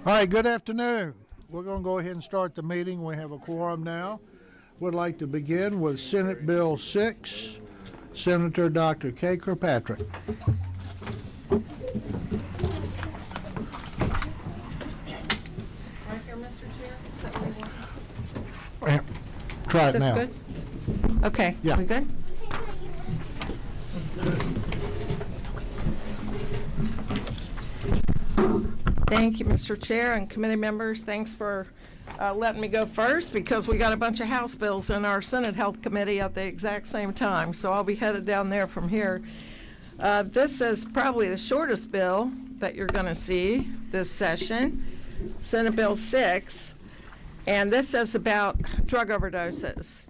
All right, good afternoon. We're going to go ahead and start the meeting. We have a quorum now. Would like to begin with Senate Bill 6, Senator Dr. Kay Kirkpatrick. Right here, Mr. Chair? Is that what you want? Try Is it this now. good? Okay. Yeah. We good? Thank you, Mr. Chair and committee members. Thanks for letting me go first because we got a bunch of House bills in our Senate Health Committee at the exact same time, so I'll be headed down there from here. This is probably the shortest bill that you're going to see this session, Senate Bill 6, and this is about drug overdoses.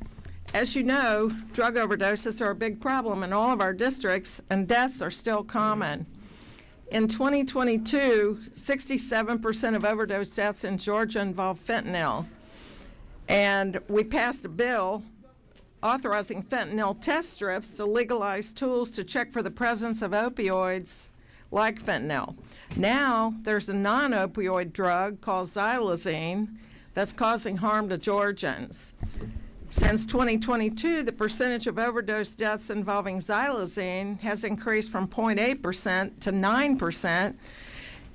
As you know, drug overdoses are a big problem in all of our districts, and deaths are still common. In 2022, 67% of overdose deaths in Georgia involved fentanyl. And we passed a bill authorizing fentanyl test strips to legalize tools to check for the presence of opioids like fentanyl. Now, there's a non-opioid drug called xylazine that's causing harm to Georgians. Since 2022, the percentage of overdose deaths involving xylazine has increased from 0.8% to 9%,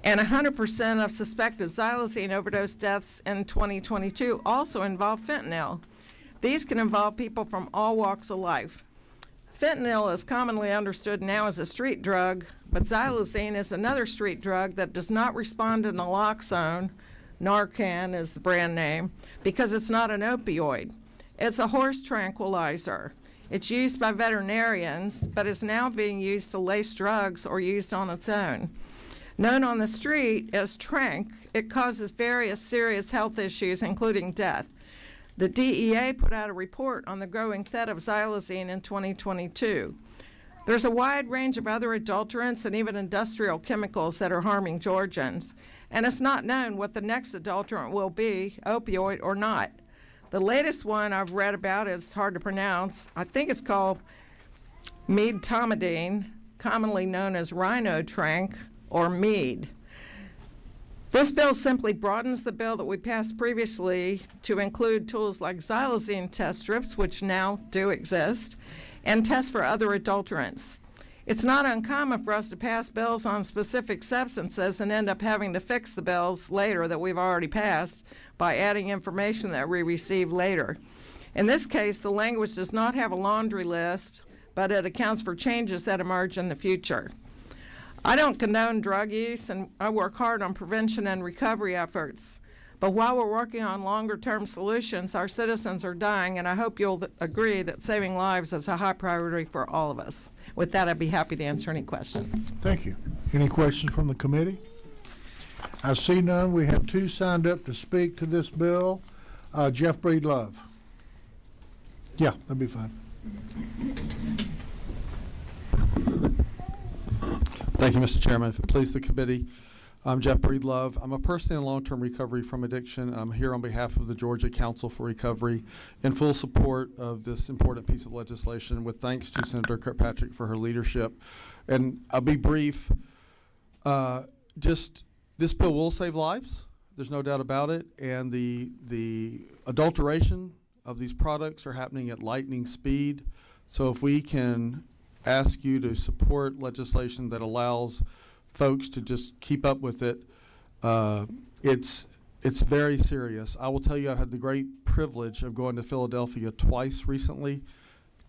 and 100% of suspected xylazine overdose deaths in 2022 also involve fentanyl. These can involve people from all walks of life. Fentanyl is commonly understood now as a street drug, but xylazine is another street drug that does not respond to naloxone, Narcan is the brand name, because it's not an opioid. It's a horse tranquilizer. It's used by veterinarians, but is now being used to lace drugs or used on its own. Known on the street as Tranq, it causes various serious health issues, including death. The DEA put out a report on the growing threat of xylazine in 2022. There's a wide range of other adulterants and even industrial chemicals that are harming Georgians, and it's not known what the next adulterant will be, opioid or not. The latest one I've read about is hard to pronounce. I think it's called meadtomidine, commonly known as rhino tranq or mead. This bill simply broadens the bill that we passed previously to include tools like xylazine test strips, which now do exist, and tests for other adulterants. It's not uncommon for us to pass bills on specific substances and end up having to fix the bills later that we've already passed by adding information that we receive later. In this case, the language does not have a laundry list, but it accounts for changes that emerge in the future. I don't condone drug use, and I work hard on prevention and recovery efforts. But while we're working on longer-term solutions, our citizens are dying, and I hope you'll agree that saving lives is a high priority for all of us. With that, I'd be happy to answer any questions. Thank you. Any questions from the committee? I see none. We have two signed up to speak to this bill. Jeff Breedlove. Yeah, that'd be fine. Thank you, Mr. Chairman. If it pleases the committee, I'm Jeff Breedlove. I'm a person in long-term recovery from addiction. I'm here on behalf of the Georgia Council for Recovery in full support of this important piece of legislation, with thanks to Senator Kirkpatrick for her leadership. And I'll be brief. Just this bill will save lives. There's no doubt about it. And the adulteration of these products are happening at lightning speed. So if we can ask you to support legislation that allows folks to just keep up with it, it's very serious. I will tell you, I had the great privilege of going to Philadelphia twice recently,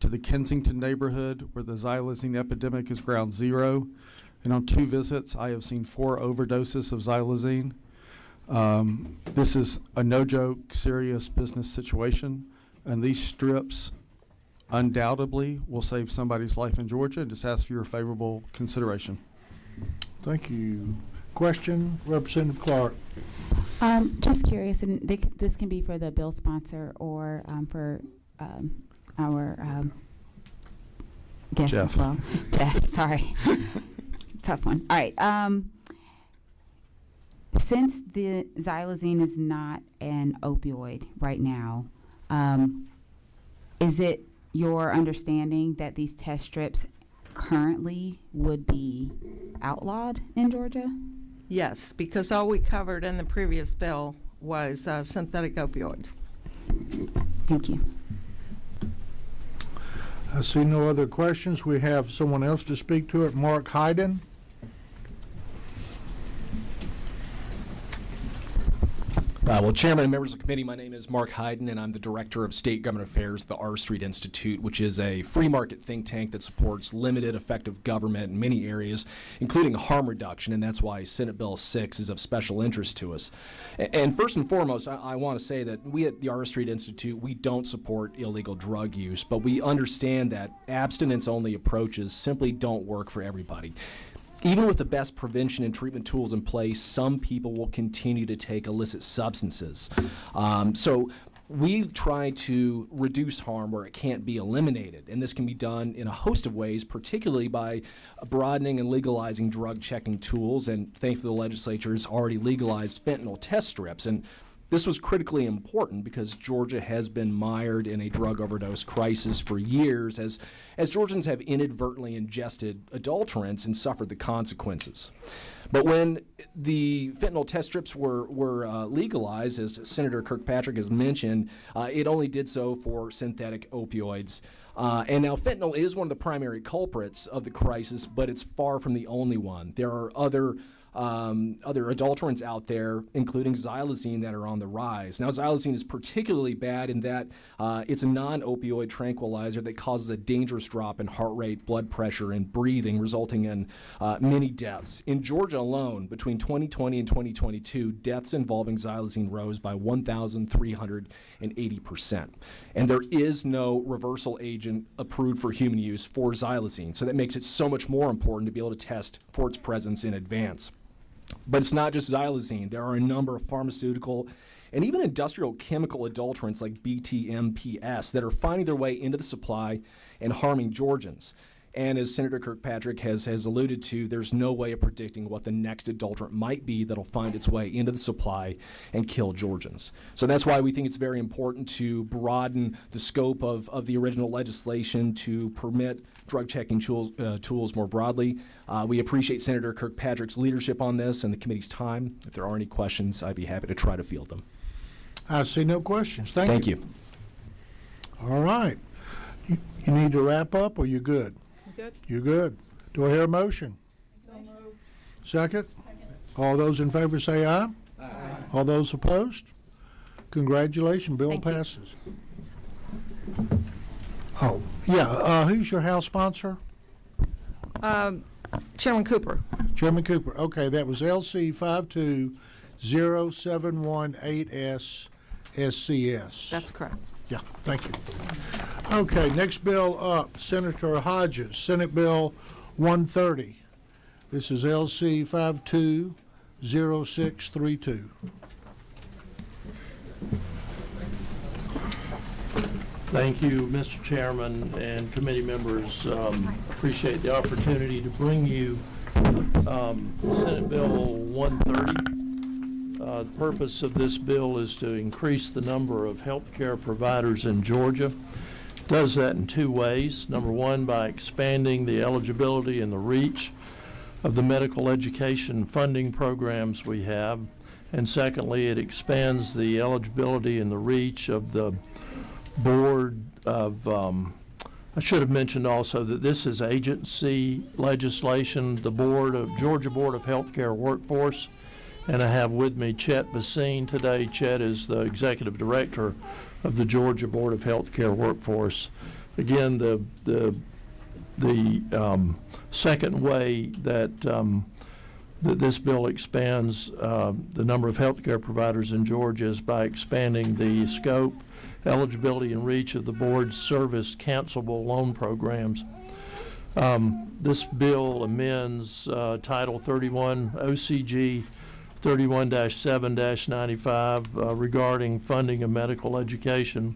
to the Kensington neighborhood where the xylazine epidemic is ground zero. And on 2 visits, I have seen 4 overdoses of xylazine. This is a no-joke, serious business situation, and these strips undoubtedly will save somebody's life in Georgia. Just ask for your favorable consideration. Thank you. Question, Representative Clark. Just curious, and this can be for the bill sponsor or for our guest Jeff. as well. Jeff, sorry. Tough one. All right. Since the xylazine is not an opioid right now, is it your understanding that these test strips currently would be outlawed in Georgia? Yes, because all we covered in the previous bill was synthetic opioids. Thank you. I see no other questions. We have someone else to speak to it. Mark Hayden. Well, Chairman and members of the committee, my name is Mark Hayden, and I'm the Director of State Government Affairs at the R Street Institute, which is a free market think tank that supports limited, effective government in many areas, including harm reduction, and that's why Senate Bill 6 is of special interest to us. And first and foremost, I want to say that we at the R Street Institute, we don't support illegal drug use, but we understand that abstinence-only approaches simply don't work for everybody. Even with the best prevention and treatment tools in place, some people will continue to take illicit substances. So we try to reduce harm where it can't be eliminated, and this can be done in a host of ways, particularly by broadening and legalizing drug checking tools, and thankfully the legislature has already legalized fentanyl test strips. And this was critically important because Georgia has been mired in a drug overdose crisis for years as Georgians have inadvertently ingested adulterants and suffered the consequences. But when the fentanyl test strips were legalized, as Senator Kirkpatrick has mentioned, it only did so for synthetic opioids. And now fentanyl is one of the primary culprits of the crisis, but it's far from the only one. There are other adulterants out there, including xylazine, that are on the rise. Now, xylazine is particularly bad in that it's a non-opioid tranquilizer that causes a dangerous drop in heart rate, blood pressure, and breathing, resulting in many deaths. In Georgia alone, between 2020 and 2022, deaths involving xylazine rose by 1,380%. And there is no reversal agent approved for human use for xylazine, so that makes it so much more important to be able to test for its presence in advance. But it's not just xylazine. There are a number of pharmaceutical and even industrial chemical adulterants like BTMPS that are finding their way into the supply and harming Georgians. And as Senator Kirkpatrick has alluded to, there's no way of predicting what the next adulterant might be that'll find its way into the supply and kill Georgians. So that's why we think it's very important to broaden the scope of the original legislation to permit drug checking tools more broadly. We appreciate Senator Kirkpatrick's leadership on this and the committee's time. If there are any questions, I'd be happy to try to field them. I see no questions. Thank you. All right. You need to wrap up, or you good? Good. You good? Do I hear a motion? So moved. Second? All those in favor say aye. Aye. All those opposed? Congratulations, bill Thank you. passes. Oh, yeah, who's your House sponsor? Chairman Cooper. Chairman Cooper. Okay, that was LC 5207188SSCS. That's correct. Yeah, thank you. Okay, next bill up, Senator Hodges, Senate Bill 130. This is LC 520632. Thank you, Mr. Chairman and committee members. Appreciate the opportunity to bring you Senate Bill 130. The purpose of this bill is to increase the number of healthcare providers in Georgia. Does that in two ways. Number one, by expanding the eligibility and the reach of the medical education funding programs we have. And secondly, it expands the eligibility and the reach of the board of, I should have mentioned also that this is agency legislation, the Georgia Board of Healthcare Workforce. And I have with me Chet Basine today. Chet is the executive director of the Georgia Board of Healthcare Workforce. Again, the second way that that this bill expands the number of healthcare providers in Georgia is by expanding the scope, eligibility, and reach of the board's service cancelable loan programs. This bill amends Title 31 OCG 31-7-95 regarding funding of medical education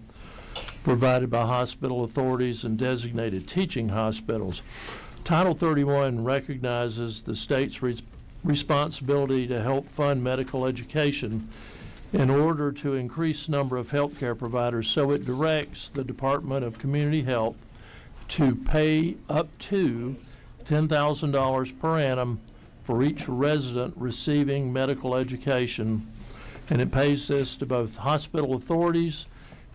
provided by hospital authorities and designated teaching hospitals. Title 31 recognizes the state's responsibility to help fund medical education in order to increase the number of healthcare providers, so it directs the Department of Community Health to pay up to $10,000 per annum for each resident receiving medical education, and it pays this to both hospital authorities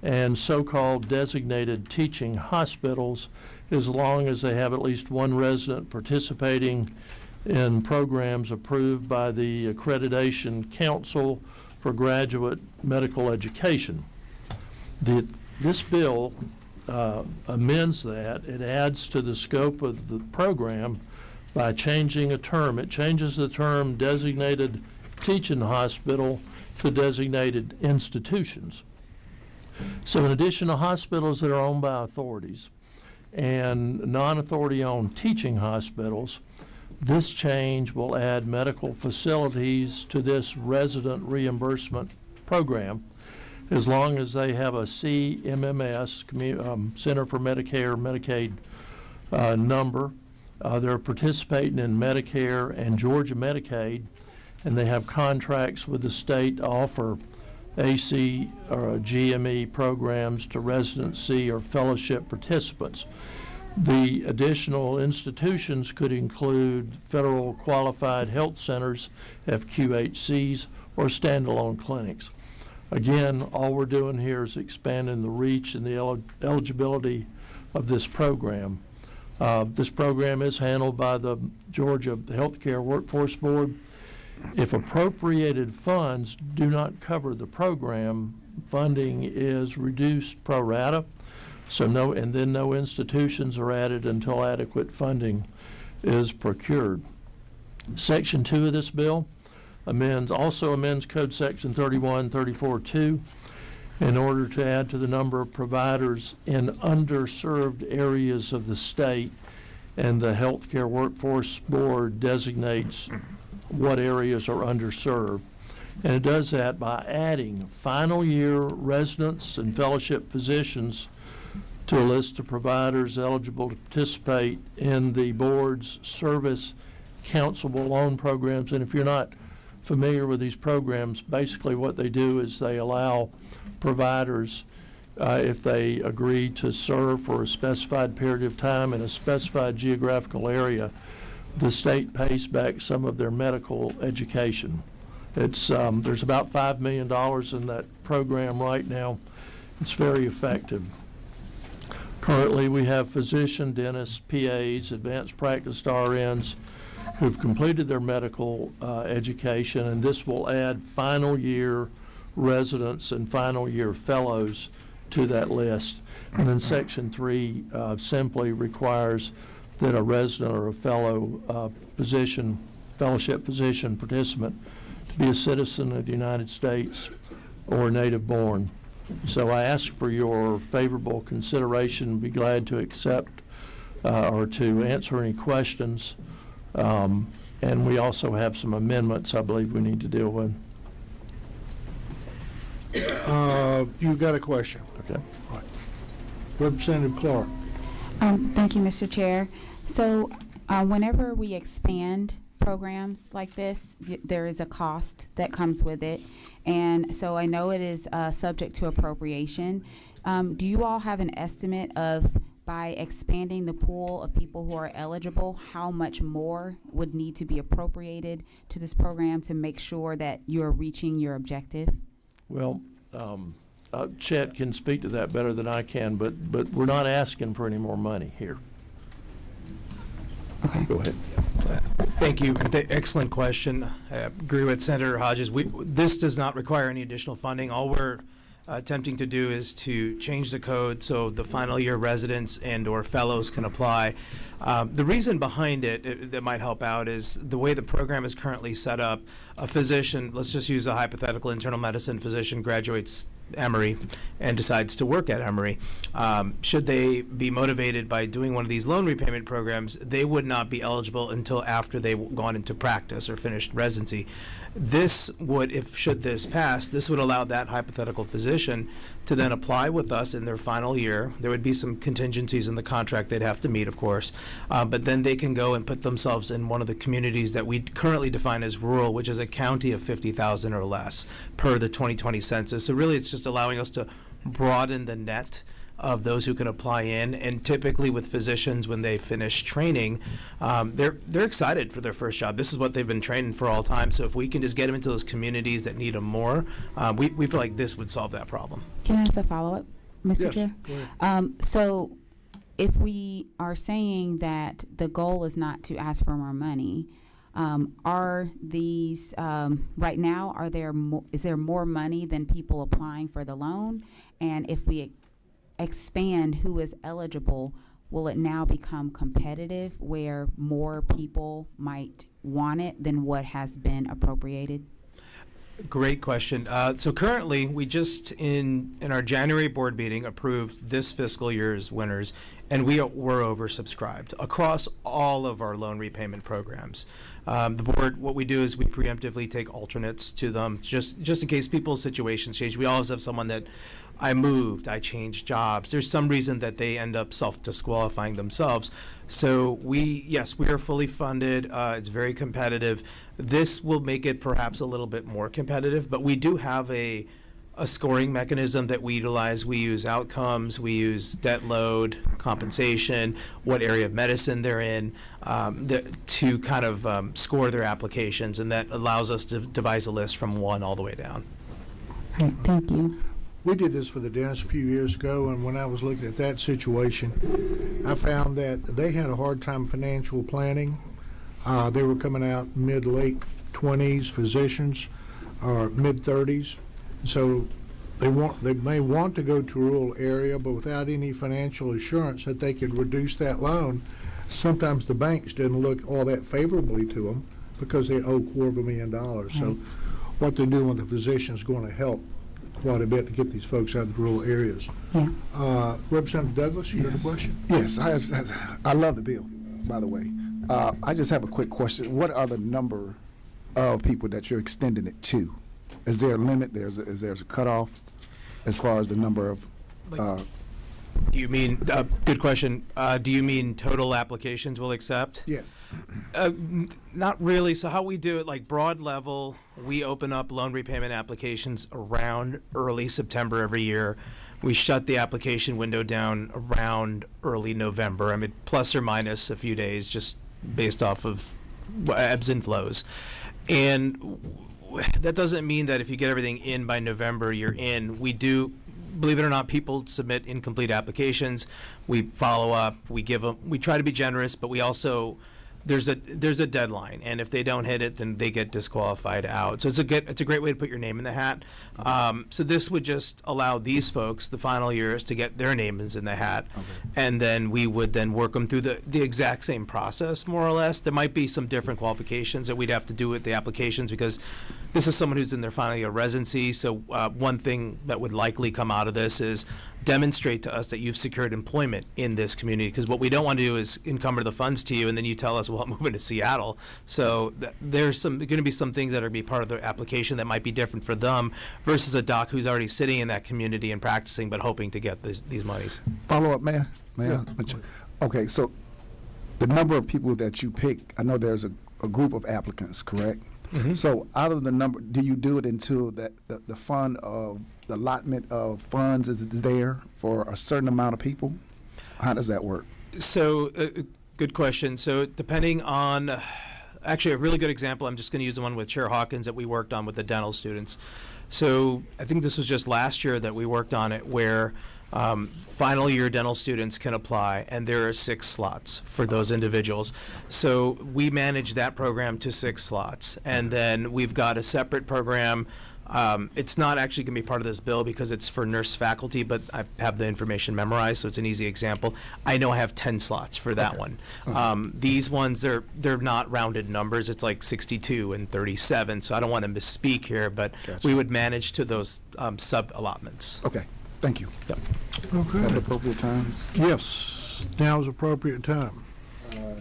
and so-called designated teaching hospitals, as long as they have at least one resident participating in programs approved by the Accreditation Council for Graduate Medical Education. This bill amends that. It adds to the scope of the program by changing a term. It changes the term designated teaching hospital to designated institutions. So in addition to hospitals that are owned by authorities and non-authority owned teaching hospitals, this change will add medical facilities to this resident reimbursement program, as long as they have a CMMS, Center for Medicare Medicaid number. They're participating in Medicare and Georgia Medicaid, and they have contracts with the state to offer AC or GME programs to residency or fellowship participants. The additional institutions could include federal qualified health centers, FQHCs, or standalone clinics. Again, all we're doing here is expanding the reach and the eligibility of this program. This program is handled by the Georgia Healthcare Workforce Board. If appropriated funds do not cover the program, funding is reduced pro rata. So no institutions are added until adequate funding is procured. Section 2 of this bill also amends Code Section 3134-2 in order to add to the number of providers in underserved areas of the state, and the Healthcare Workforce Board designates what areas are underserved. And it does that by adding final year residents and fellowship physicians to a list of providers eligible to participate in the board's service counselable loan programs. And if you're not familiar with these programs, basically what they do is they allow providers, if they agree to serve for a specified period of time in a specified geographical area, the state pays back some of their medical education. It's there's about $5 million in that program right now. It's very effective. Currently, we have physician, dentists, PAs, advanced practice RNs who've completed their medical education, and this will add final year residents and final year fellows to that list. And then Section 3 simply requires that a resident or a fellow fellowship physician participant to be a citizen of the United States or native born. So I ask for your favorable consideration and be glad to accept or to answer any questions. And we also have some amendments I believe we need to deal with. You've got a question. Okay. All right. Representative Clark. Thank you, Mr. Chair. So whenever we expand programs like this, there is a cost that comes with it. And so I know it is subject to appropriation. Do you all have an estimate of, by expanding the pool of people who are eligible, how much more would need to be appropriated to this program to make sure that you're reaching your objective? Well, Chet can speak to that better than I can, but we're not asking for any more money here. Okay. Go ahead. Thank you. Excellent question. I agree with Senator Hodges. This does not require any additional funding. All we're attempting to do is to change the code so the final year residents and or fellows can apply. The reason behind it that might help out is the way the program is currently set up. A physician, let's just use a hypothetical internal medicine physician, graduates Emory and decides to work at Emory. Should they be motivated by doing one of these loan repayment programs, they would not be eligible until after they've gone into practice or finished residency. This would, should this pass, this would allow that hypothetical physician to then apply with us in their final year. There would be some contingencies in the contract they'd have to meet, of course, but then they can go and put themselves in one of the communities that we currently define as rural, which is a county of 50,000 or less per the 2020 census. So really it's just allowing us to broaden the net of those who can apply in. And typically with physicians, when they finish training, they're excited for their first job. This is what they've been training for all time. So if we can just get them into those communities that need them more, we feel like this would solve that problem. Can I ask a follow-up, Mr. Yes, Chair? go ahead. So if we are saying that the goal is not to ask for more money, are these, right now, is there more money than people applying for the loan? And if we expand who is eligible, will it now become competitive where more people might want it than what has been appropriated? Great question. So currently, we just in our January board meeting approved this fiscal year's winners, and were oversubscribed across all of our loan repayment programs. The board, what we do is we preemptively take alternates to them, just in case people's situations change. We always have someone that I moved, I changed jobs. There's some reason that they end up self-disqualifying themselves. So we are fully funded. It's very competitive. This will make it perhaps a little bit more competitive, but we do have a scoring mechanism that we utilize. We use outcomes, we use debt load, compensation, what area of medicine they're in, to kind of score their applications, and that allows us to devise a list from 1 all the way down. All right, thank you. We did this for the dentist a few years ago, and when I was looking at that situation, I found that they had a hard time financial planning. They were coming out mid-late 20s, physicians, or mid-30s. So they may want to go to a rural area, but without any financial assurance that they could reduce that loan, sometimes the banks didn't look all that favorably to them because they owe $250,000. So what they're doing with the physician is going to help quite a bit to get these folks out of the rural areas. Yeah. Representative Douglas, you have a question? Yes, I love the bill, by the way. I just have a quick question. What are the number of people that you're extending it to? Is there a limit? Is there a cutoff as far as the number of? Do you mean, good question, do you mean total applications we'll accept? Yes. Not really. So how we do it, like broad level, we open up loan repayment applications around early September every year. We shut the application window down around early November. I mean, plus or minus a few days, just based off of ebbs and flows. And that doesn't mean that if you get everything in by November, you're in. We do, believe it or not, people submit incomplete applications. We follow up. We give them. We try to be generous, but we also there's a deadline, and if they don't hit it, then they get disqualified out. So it's a great way to put your name in the hat. So this would just allow these folks, the final years, to get their names in the hat, and then we would then work them through the exact same process, more or less. There might be some different qualifications that we'd have to do with the applications because this is someone who's in their final year residency. So one thing that would likely come out of this is demonstrate to us that you've secured employment in this community, because what we don't want to do is encumber the funds to you and then you tell us, well, I'm moving to Seattle. So there's going to be some things that are going to be part of the application that might be different for them versus a doc who's already sitting in that community and practicing but hoping to get these monies. Follow up, Mayor? Okay, so the number of people that you pick, I know there's a group of applicants, correct? Mm-hmm. So out of the number, do you do it until the fund of the allotment of funds is there for a certain amount of people? How does that work? So, good question. So, depending on, actually, a really good example, I'm just going to use the one with Chair Hawkins that we worked on with the dental students. So, I think this was just last year that we worked on it, where final year dental students can apply, and there are 6 slots for those individuals. So, we manage that program to 6 slots, and then we've got a separate program. It's not actually going to be part of this bill because it's for nurse faculty, but I have the information memorized, so it's an easy example. I know I have 10 slots for that one. These ones, they're not rounded numbers. It's like 62 and 37, so I don't want to misspeak here, but Gotcha. we would manage to those sub-allotments. Okay, thank you. Yep. Okay. At appropriate times? Yes, now is appropriate time.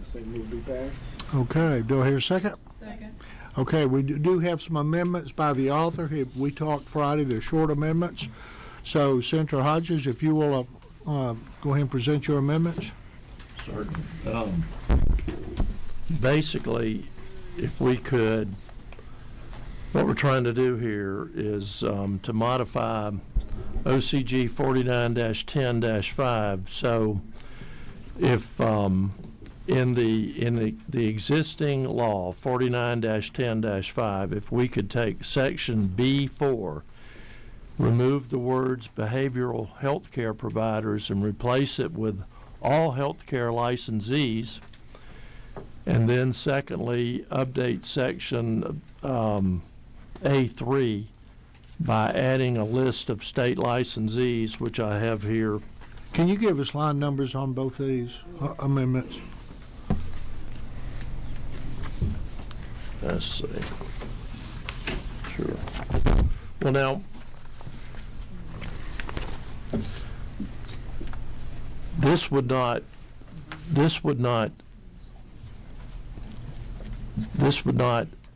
Say move to pass. Okay, do I hear a second? Second. Okay, we do have some amendments by the author. We talked Friday, they're short amendments. So Senator Hodges, if you will go ahead and present your amendments. Certain. Basically, if we could, what we're trying to do here is to modify OCG 49-10-5. So if in the existing law 49-10-5, if we could take section B4, remove the words behavioral health care providers and replace it with all health care licensees, and then secondly, update section A3 by adding a list of state licensees, which I have here. Can you give us line numbers on both these amendments? Let's see. Sure. Well, now, this would not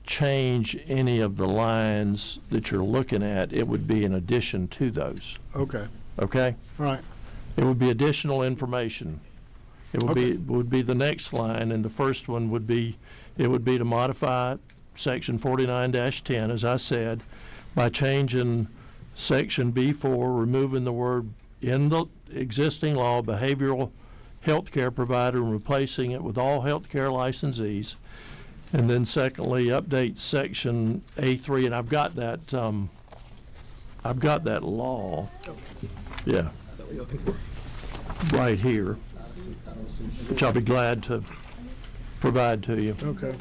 change any of the lines that you're looking at. It would be in addition to those, Okay, okay? all right. It would be additional information. It would be the next line, and the first one would be, it would be to modify section 49-10, as I said, by changing section B4, removing the word in the existing law, behavioral health care provider, and replacing it with all health care licensees. And then secondly, update section A3, and I've got that law. Yeah. Right here, which I'll be glad to provide to you. Okay.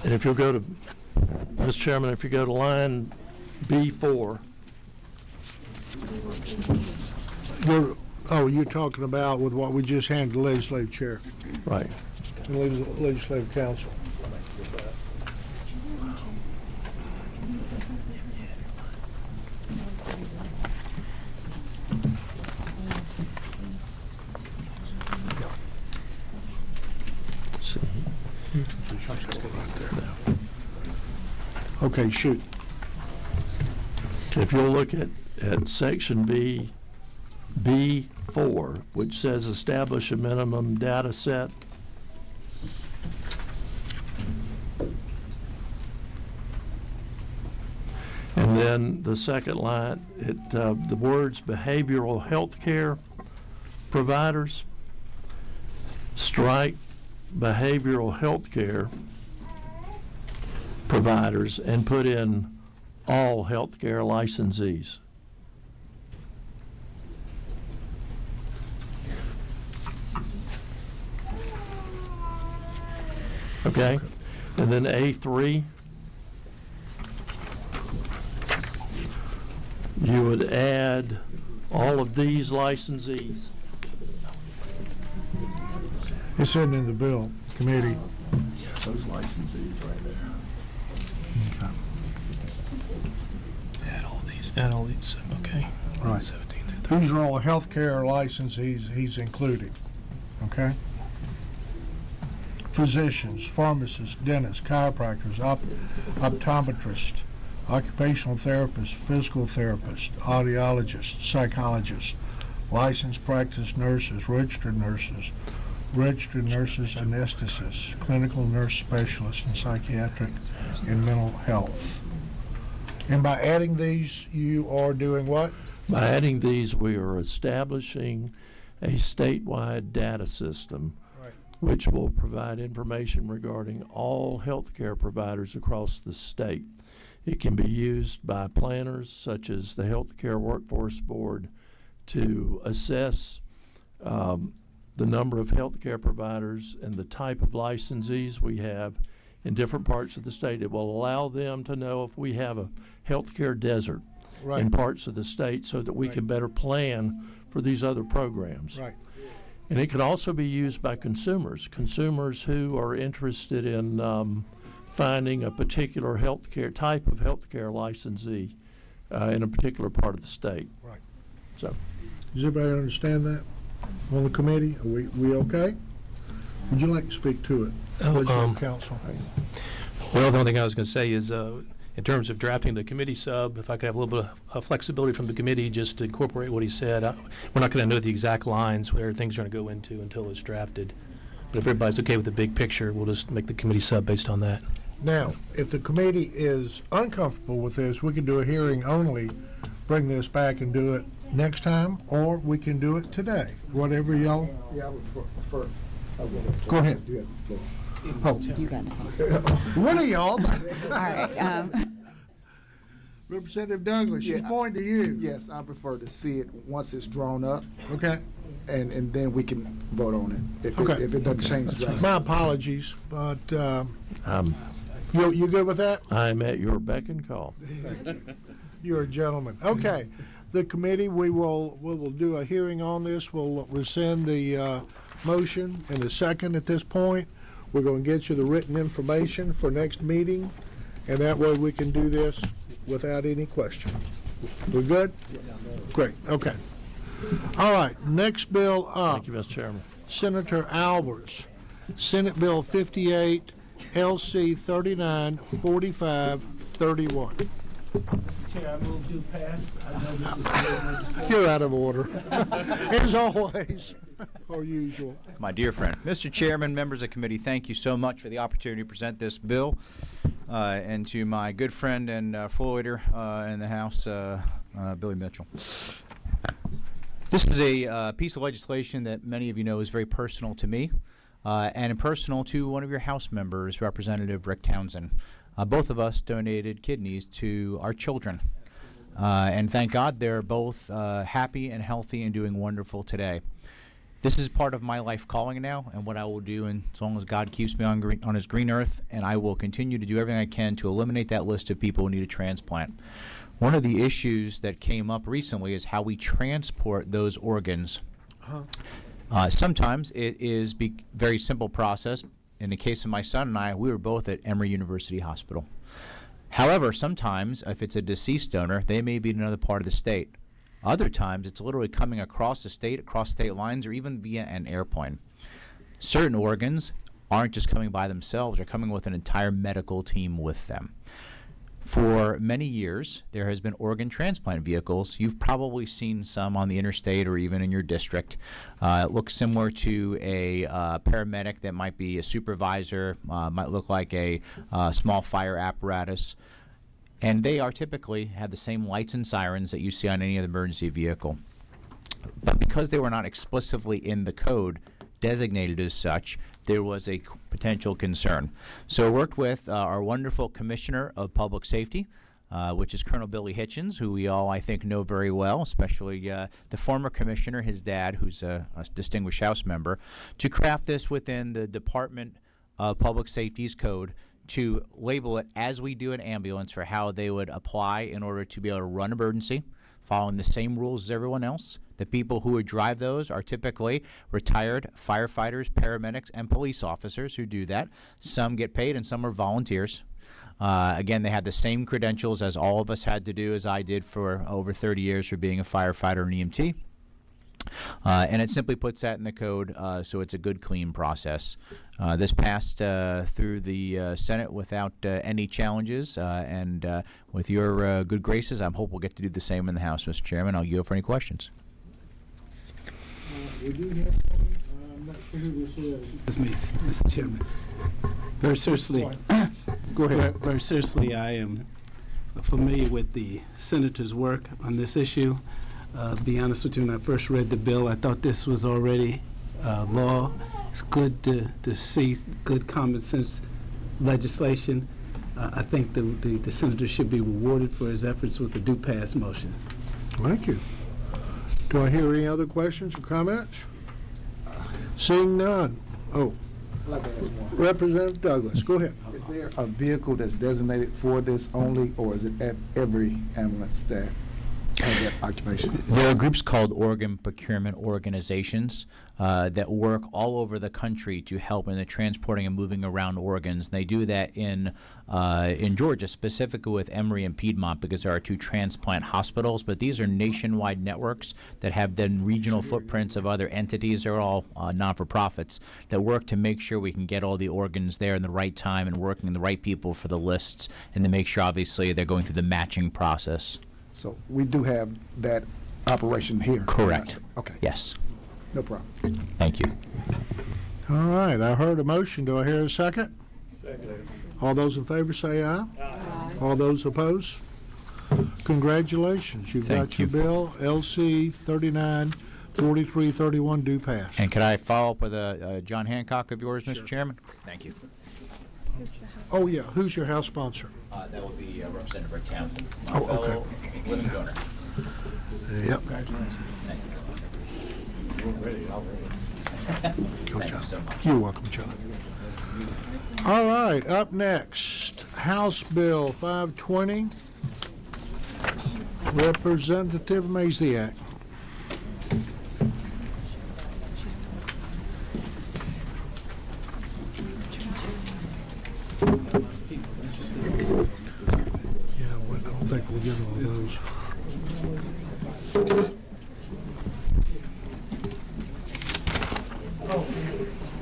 And if you'll go to, Mr. Chairman, if you go to line B4, You're talking about with what we just handed the legislative chair right, and legislative council. Okay, shoot. if you'll look at section B4, which says establish a minimum data set. And then the second line, the words behavioral health care providers, strike behavioral health care providers and put in all healthcare licensees. Okay? And then A3, you would add all of these licensees. It's sitting in the bill committee. Those licensees right there. Add all these, okay. Right. 17 through These are all healthcare licenses he's including, okay? Physicians, pharmacists, dentists, chiropractors, optometrists, occupational therapists, physical therapists, audiologists, psychologists, licensed practice nurses, registered nurses, anesthetists, clinical nurse specialists, and psychiatric and mental health. And by adding these, you are doing what? By adding these, we are establishing a statewide data system Right. which will provide information regarding all healthcare providers across the state. It can be used by planners such as the Healthcare Workforce Board to assess the number of healthcare providers and the type of licensees we have in different parts of the state. It will allow them to know if we have a healthcare desert Right. in parts of the state so that we Right. can better plan for these other programs. Right. And it can also be used by consumers who are interested in finding a particular healthcare type of healthcare licensee in a particular part of the state. Right. So, Does everybody understand that on the committee? Are we okay? Would you like to speak to it, Legislative Council? Well, the only thing I was going to say is, in terms of drafting the committee sub, if I could have a little bit of flexibility from the committee just to incorporate what he said. We're not going to know the exact lines where things are going to go into until it's drafted. But if everybody's okay with the big picture, we'll just make the committee sub based on that. Now, if the committee is uncomfortable with this, we can do a hearing only, bring this back and do it next time, or we can do it today, whatever y'all. Yeah, I would prefer. Go ahead. Oh, You got it. one of y'all. All right. Representative Douglas, she's Yeah, pointing to you. Yes, I prefer to see it once it's drawn up, Okay. and then we can vote on it. If Okay. it doesn't change drastically. My apologies, but Um, you good with that? I'm at your beck and call. You're a gentleman. Okay. The committee, we will do a hearing on this. We'll rescind the motion and the second at this point. We're going to get you the written information for next meeting, and that way we can do this without any question. We good? Great, okay. All right, next bill up, Thank you, Mr. Chairman. Senator Albers, Senate Bill 58, LC 394531. Chair, I move to pass. I know this is You're out of order, as always, or usual. My dear friend. Mr. Chairman, members of committee, thank you so much for the opportunity to present this bill. And to my good friend and floor leader in the House, Billy Mitchell. This is a piece of legislation that many of you know is very personal to me and personal to one of your House members, Representative Rick Townsend. Both of us donated kidneys to our children. And thank God they're both happy and healthy and doing wonderful today. This is part of my life calling now, and what I will do, and as long as God keeps me on his green earth, and I will continue to do everything I can to eliminate that list of people who need a transplant. One of the issues that came up recently is how we transport those organs. Sometimes it is a very simple process. In the case of my son and I, we were both at Emory University Hospital. However, sometimes if it's a deceased donor, they may be in another part of the state. Other times, it's literally coming across the state, across state lines, or even via an airplane. Certain organs aren't just coming by themselves, they're coming with an entire medical team with them. For many years, there has been organ transplant vehicles. You've probably seen some on the interstate or even in your district. It looks similar to a paramedic that might be a supervisor, might look like a small fire apparatus. And they are typically have the same lights and sirens that you see on any other emergency vehicle. But because they were not explicitly in the code designated as such, there was a potential concern. So I worked with our wonderful Commissioner of Public Safety, which is Colonel Billy Hitchens, who we all, I think, know very well, especially the former commissioner, his dad, who's a distinguished House member, to craft this within the Department of Public Safety's code to label it as we do an ambulance for how they would apply in order to be able to run emergency, following the same rules as everyone else. The people who would drive those are typically retired firefighters, paramedics, and police officers who do that. Some get paid and some are volunteers. Again, they have the same credentials as all of us had to do, as I did for over 30 years for being a firefighter and EMT. And it simply puts that in the code, so it's a good, clean process. This passed through the Senate without any challenges, and with your good graces, I hope we'll get to do the same in the House, Mr. Chairman. I'll yield for any questions. We do have one. I'm not sure who this is. It's me, Mr. Chairman. Very seriously, Go ahead. very seriously, I am familiar with the senator's work on this issue. To be honest with you, when I first read the bill, I thought this was already law. It's good to see good common sense legislation. I think the senator should be rewarded for his efforts with the do pass motion. Thank you. Do I hear any other questions or comments? Seeing none. Oh, I'd like to ask one. Representative Douglas, go ahead. Is there a vehicle that's designated for this only, or is it at every ambulance that have that occupation? There are groups called organ procurement organizations that work all over the country to help in the transporting and moving around organs. They do that in Georgia, specifically with Emory and Piedmont, because there are two transplant hospitals. But these are nationwide networks that have then regional footprints of other entities. They're all non-for-profits that work to make sure we can get all the organs there in the right time and working the right people for the lists, and to make sure, obviously, they're going through the matching process. So we do have that operation here? Correct. Okay. Yes. No problem. Thank you. All right, I heard a motion. Do I hear a second? Second. All those in favor say aye. Aye. All those opposed? Congratulations. You've Thank got your you. bill, LC 394331, do pass. And could I follow up with a John Hancock of yours, Mr. Chairman? Thank you. Oh, yeah. Who's your House sponsor? That will be Representative Rick Townsend, my fellow living donor. Yep. Go, Thank you John. so much. You're welcome, John. All right, up next, House Bill 520, Representative Maziak. Yeah, well, I don't think we'll get all those.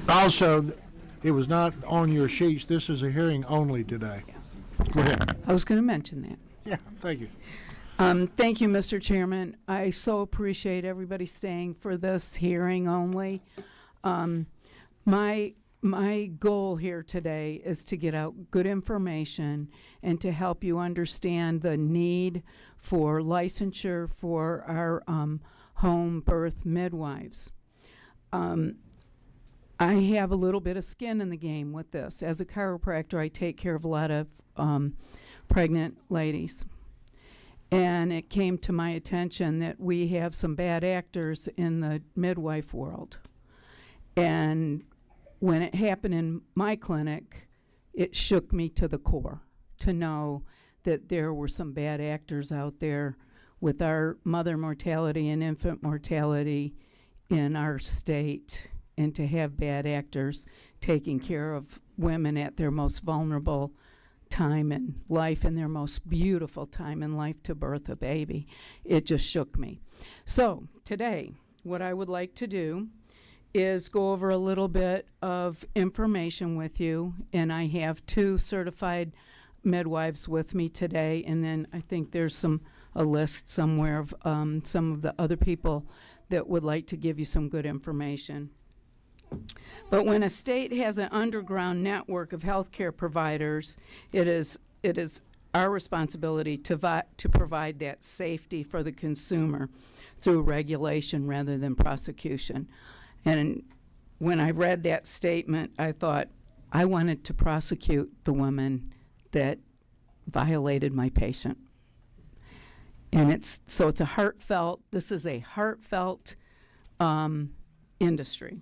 Also, it was not on your sheets. This is a hearing only today. Go ahead. I was going to mention that. Yeah, thank you. Thank you, Mr. Chairman. I so appreciate everybody staying for this hearing only. My goal here today is to get out good information and to help you understand the need for licensure for our home birth midwives. I have a little bit of skin in the game with this. As a chiropractor, I take care of a lot of pregnant ladies. And it came to my attention that we have some bad actors in the midwife world. And when it happened in my clinic, it shook me to the core to know that there were some bad actors out there with our mother mortality and infant mortality in our state, and to have bad actors taking care of women at their most vulnerable time in life and their most beautiful time in life to birth a baby. It just shook me. So today, what I would like to do is go over a little bit of information with you, and I have two certified midwives with me today, and then I think there's a list somewhere of some of the other people that would like to give you some good information. But when a state has an underground network of healthcare providers, it is our responsibility to provide that safety for the consumer through regulation rather than prosecution. And when I read that statement, I thought I wanted to prosecute the woman that violated my patient. And it's a heartfelt, this is a heartfelt industry.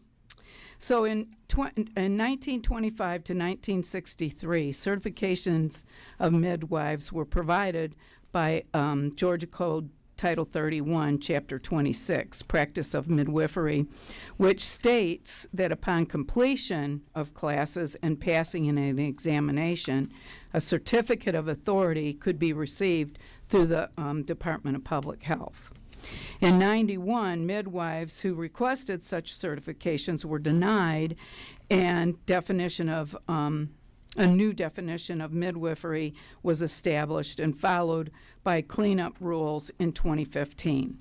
So in 1925 to 1963, certifications of midwives were provided by Georgia Code Title 31, Chapter 26, Practice of Midwifery, which states that upon completion of classes and passing in an examination, a certificate of authority could be received through the Department of Public Health. In 91, midwives who requested such certifications were denied, and a new definition of midwifery was established and followed by cleanup rules in 2015.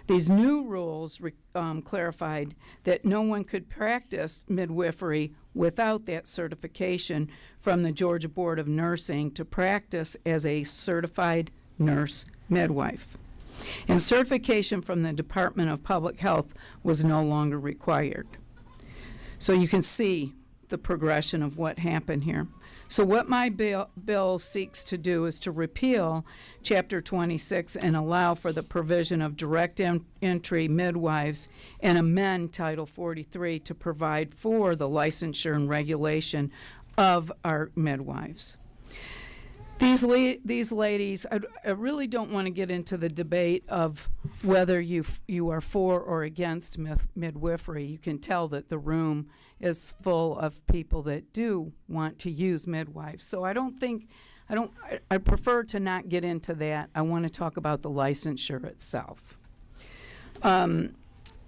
These new rules clarified that no one could practice midwifery without that certification from the Georgia Board of Nursing to practice as a certified nurse midwife. And certification from the Department of Public Health was no longer required. So you can see the progression of what happened here. So what my bill seeks to do is to repeal Chapter 26 and allow for the provision of direct entry midwives and amend Title 43 to provide for the licensure and regulation of our midwives. These ladies, I really don't want to get into the debate of whether you are for or against midwifery. You can tell that the room is full of people that do want to use midwives. So I prefer to not get into that. I want to talk about the licensure itself. The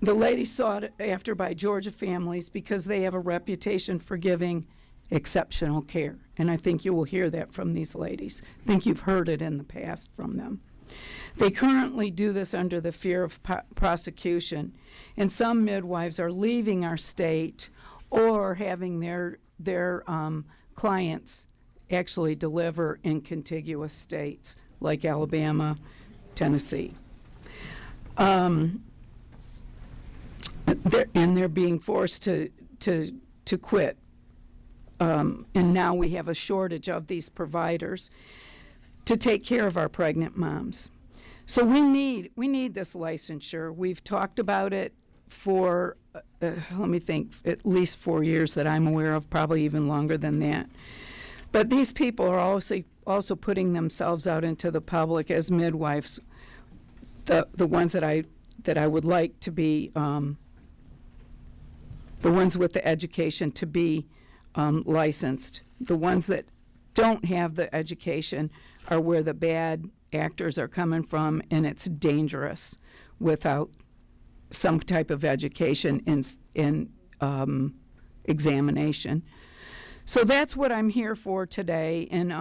ladies sought after by Georgia families because they have a reputation for giving exceptional care. And I think you will hear that from these ladies. I think you've heard it in the past from them. They currently do this under the fear of prosecution, and some midwives are leaving our state or having their clients actually deliver in contiguous states like Alabama, Tennessee. They're being forced to quit. And now we have a shortage of these providers to take care of our pregnant moms. So we need this licensure. We've talked about it for, let me think, at least 4 years that I'm aware of, probably even longer than that. But these people are also putting themselves out into the public as midwives, the ones that I would like to be, the ones with the education to be licensed. The ones that don't have the education are where the bad actors are coming from, and it's dangerous without some type of education in examination. So that's what I'm here for today, and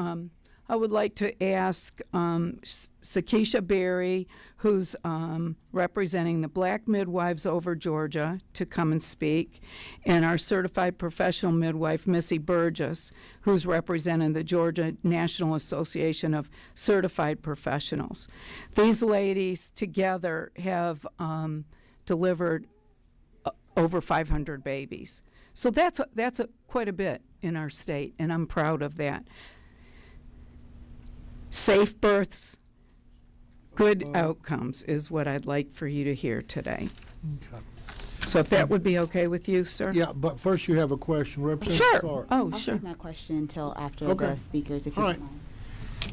I would like to ask Sakisha Berry, who's representing the Black Midwives over Georgia, to come and speak, and our certified professional midwife, Missy Burgess, who's representing the Georgia National Association of Certified Professionals. These ladies together have delivered over 500 babies. So that's quite a bit in our state, and I'm proud of that. Safe births, good outcomes is what I'd like for you to hear today. Okay. So if that would be okay with you, sir? Yeah, but first you have a question, Representative Sure. Clark. Oh, I'll sure. save my question until after Okay. the speakers, if you All don't right. mind.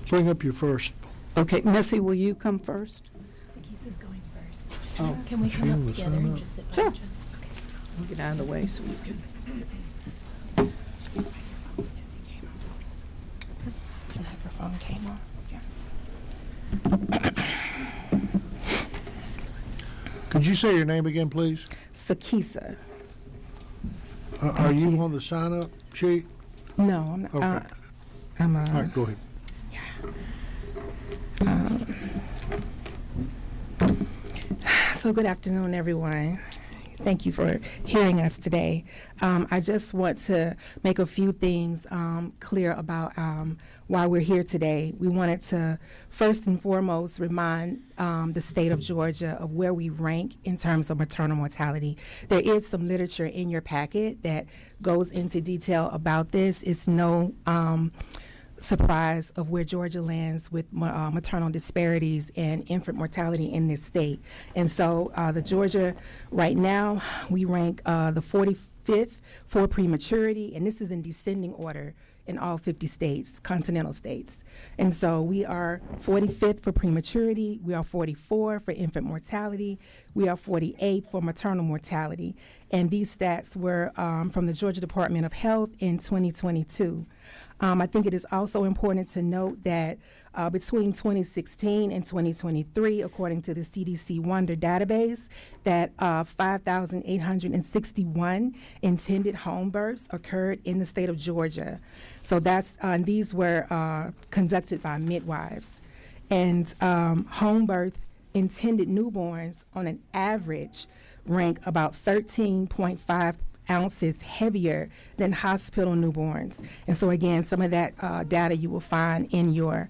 Bring up your first. Okay, Missy, will you come first? Sakisa's going first. Oh, Can we come She up was together signing and up. just sit by Sure. each other? We'll get out of the way so we can. The microphone came on. Could you say your name again, please? Sakisa. Are you on the sign-up sheet? No, I'm not. Okay. I'm All right, go ahead. So good afternoon, everyone. Thank you for hearing us today. I just want to make a few things clear about why we're here today. We wanted to first and foremost remind the state of Georgia of where we rank in terms of maternal mortality. There is some literature in your packet that goes into detail about this. It's no surprise of where Georgia lands with maternal disparities and infant mortality in this state. And so the Georgia, right now, we rank the 45th for prematurity, and this is in descending order in all 50 states, continental states. And so we are 45th for prematurity, we are 44 for infant mortality, we are 48 for maternal mortality. And these stats were from the Georgia Department of Health in 2022. I think it is also important to note that between 2016 and 2023, according to the CDC Wonder database, that 5,861 intended home births occurred in the state of Georgia. So these were conducted by midwives. And home birth intended newborns on an average rank about 13.5 ounces heavier than hospital newborns. And so again, some of that data you will find in your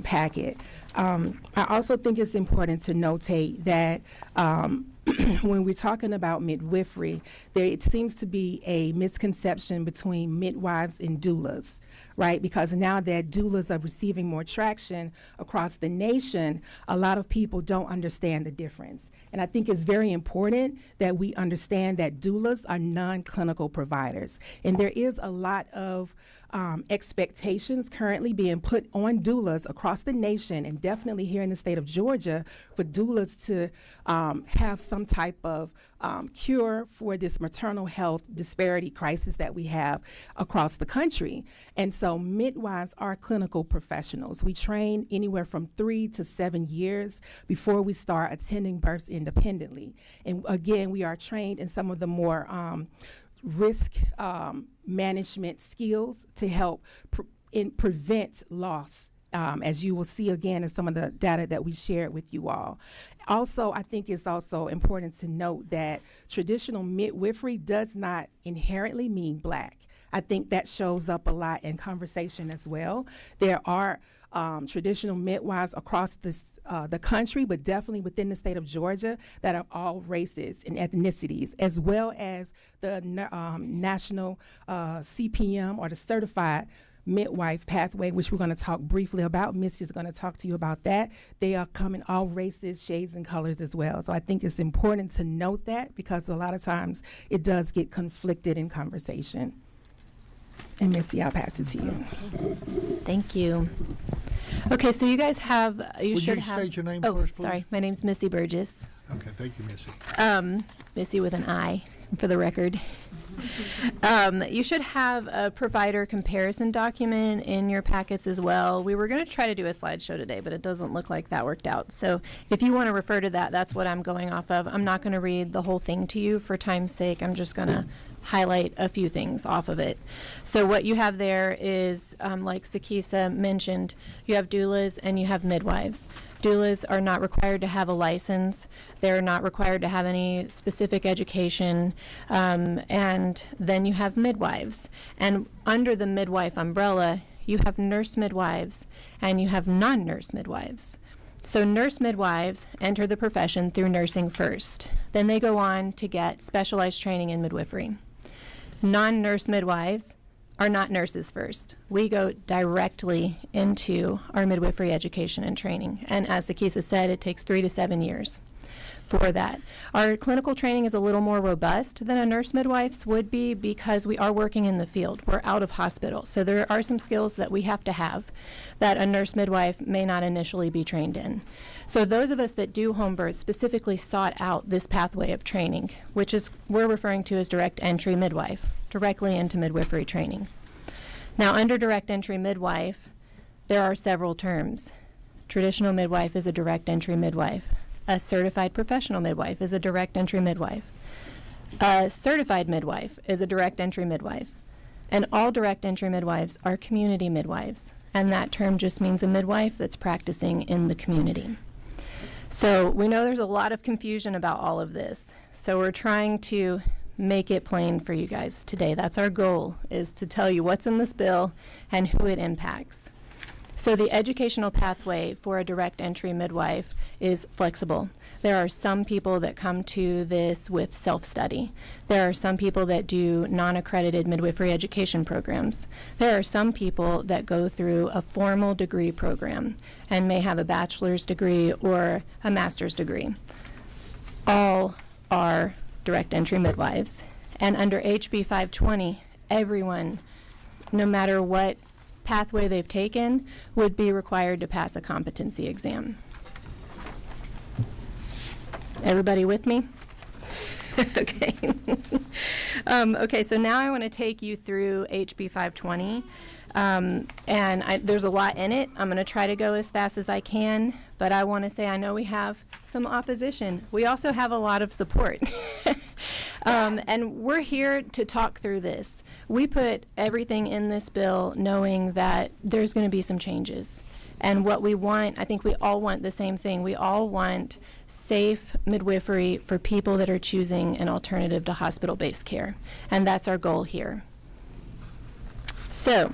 packet. I also think it's important to notate that when we're talking about midwifery, it seems to be a misconception between midwives and doulas, right? Because now that doulas are receiving more traction across the nation, a lot of people don't understand the difference. And I think it's very important that we understand that doulas are non-clinical providers. And there is a lot of expectations currently being put on doulas across the nation, and definitely here in the state of Georgia, for doulas to have some type of cure for this maternal health disparity crisis that we have across the country. And so midwives are clinical professionals. We train anywhere from 3 to 7 years before we start attending births independently. And again, we are trained in some of the more risk management skills to help prevent loss, as you will see again in some of the data that we shared with you all. Also, I think it's also important to note that traditional midwifery does not inherently mean black. I think that shows up a lot in conversation as well. There are traditional midwives across the country, but definitely within the state of Georgia, that are all races and ethnicities, as well as the national CPM, or the certified midwife pathway, which we're going to talk briefly about. Missy is going to talk to you about that. They are coming all races, shades, and colors as well. So I think it's important to note that, because a lot of times it does get conflicted in conversation. And Missy, I'll pass it to you. Thank you. Okay, so you guys have, Would you state your name first, please? Sorry. My name's Missy Burgess. Okay, thank you, Missy. Missy with an I, for the record. You should have a provider comparison document in your packets as well. We were going to try to do a slideshow today, but it doesn't look like that worked out. So if you want to refer to that, that's what I'm going off of. I'm not going to read the whole thing to you for time's sake. I'm just going to highlight a few things off of it. So what you have there is, like Sakisa mentioned, you have doulas and you have midwives. Doulas are not required to have a license. They're not required to have any specific education. And then you have midwives. And under the midwife umbrella, you have nurse midwives and you have non-nurse midwives. So nurse midwives enter the profession through nursing first. Then they go on to get specialized training in midwifery. Non-nurse midwives are not nurses first. We go directly into our midwifery education and training. And as Sakisa said, it takes 3 to 7 years for that. Our clinical training is a little more robust than a nurse midwife's would be, because we are working in the field. We're out of hospital. So there are some skills that we have to have that a nurse midwife may not initially be trained in. So those of us that do home birth specifically sought out this pathway of training, which is we're referring to as direct entry midwife, directly into midwifery training. Now, under direct entry midwife, there are several terms. Traditional midwife is a direct entry midwife. A certified professional midwife is a direct entry midwife. A certified midwife is a direct entry midwife. And all direct entry midwives are community midwives. And that term just means a midwife that's practicing in the community. So we know there's a lot of confusion about all of this. So we're trying to make it plain for you guys today. That's our goal, is to tell you what's in this bill and who it impacts. So the educational pathway for a direct entry midwife is flexible. There are some people that come to this with self-study. There are some people that do non-accredited midwifery education programs. There are some people that go through a formal degree program and may have a bachelor's degree or a master's degree. All are direct entry midwives. And under HB 520, everyone, no matter what pathway they've taken, would be required to pass a competency exam. Everybody with me? Okay. Okay, so now I want to take you through HB 520. There's a lot in it. I'm going to try to go as fast as I can, but I want to say I know we have some opposition. We also have a lot of support. And we're here to talk through this. We put everything in this bill knowing that there's going to be some changes. And what we want, I think we all want the same thing. We all want safe midwifery for people that are choosing an alternative to hospital-based care. And that's our goal here. So,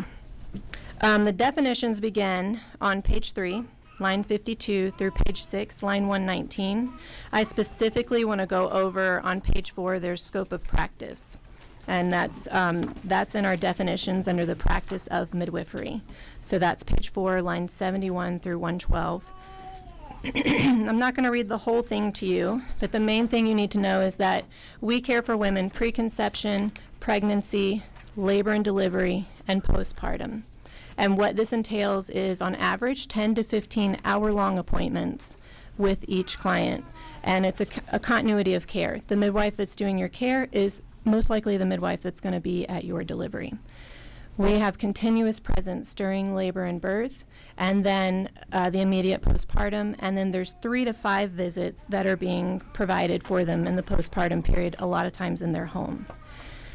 the definitions begin on page 3, line 52 through page 6, line 119. I specifically want to go over on page 4, there's scope of practice. And that's in our definitions under the practice of midwifery. So that's page 4, lines 71 through 112. I'm not going to read the whole thing to you, but the main thing you need to know is that we care for women preconception, pregnancy, labor and delivery, and postpartum. And what this entails is, on average, 10 to 15 hour-long appointments with each client. And it's a continuity of care. The midwife that's doing your care is most likely the midwife that's going to be at your delivery. We have continuous presence during labor and birth, and then the immediate postpartum, and then there's 3 to 5 visits that are being provided for them in the postpartum period, a lot of times in their home.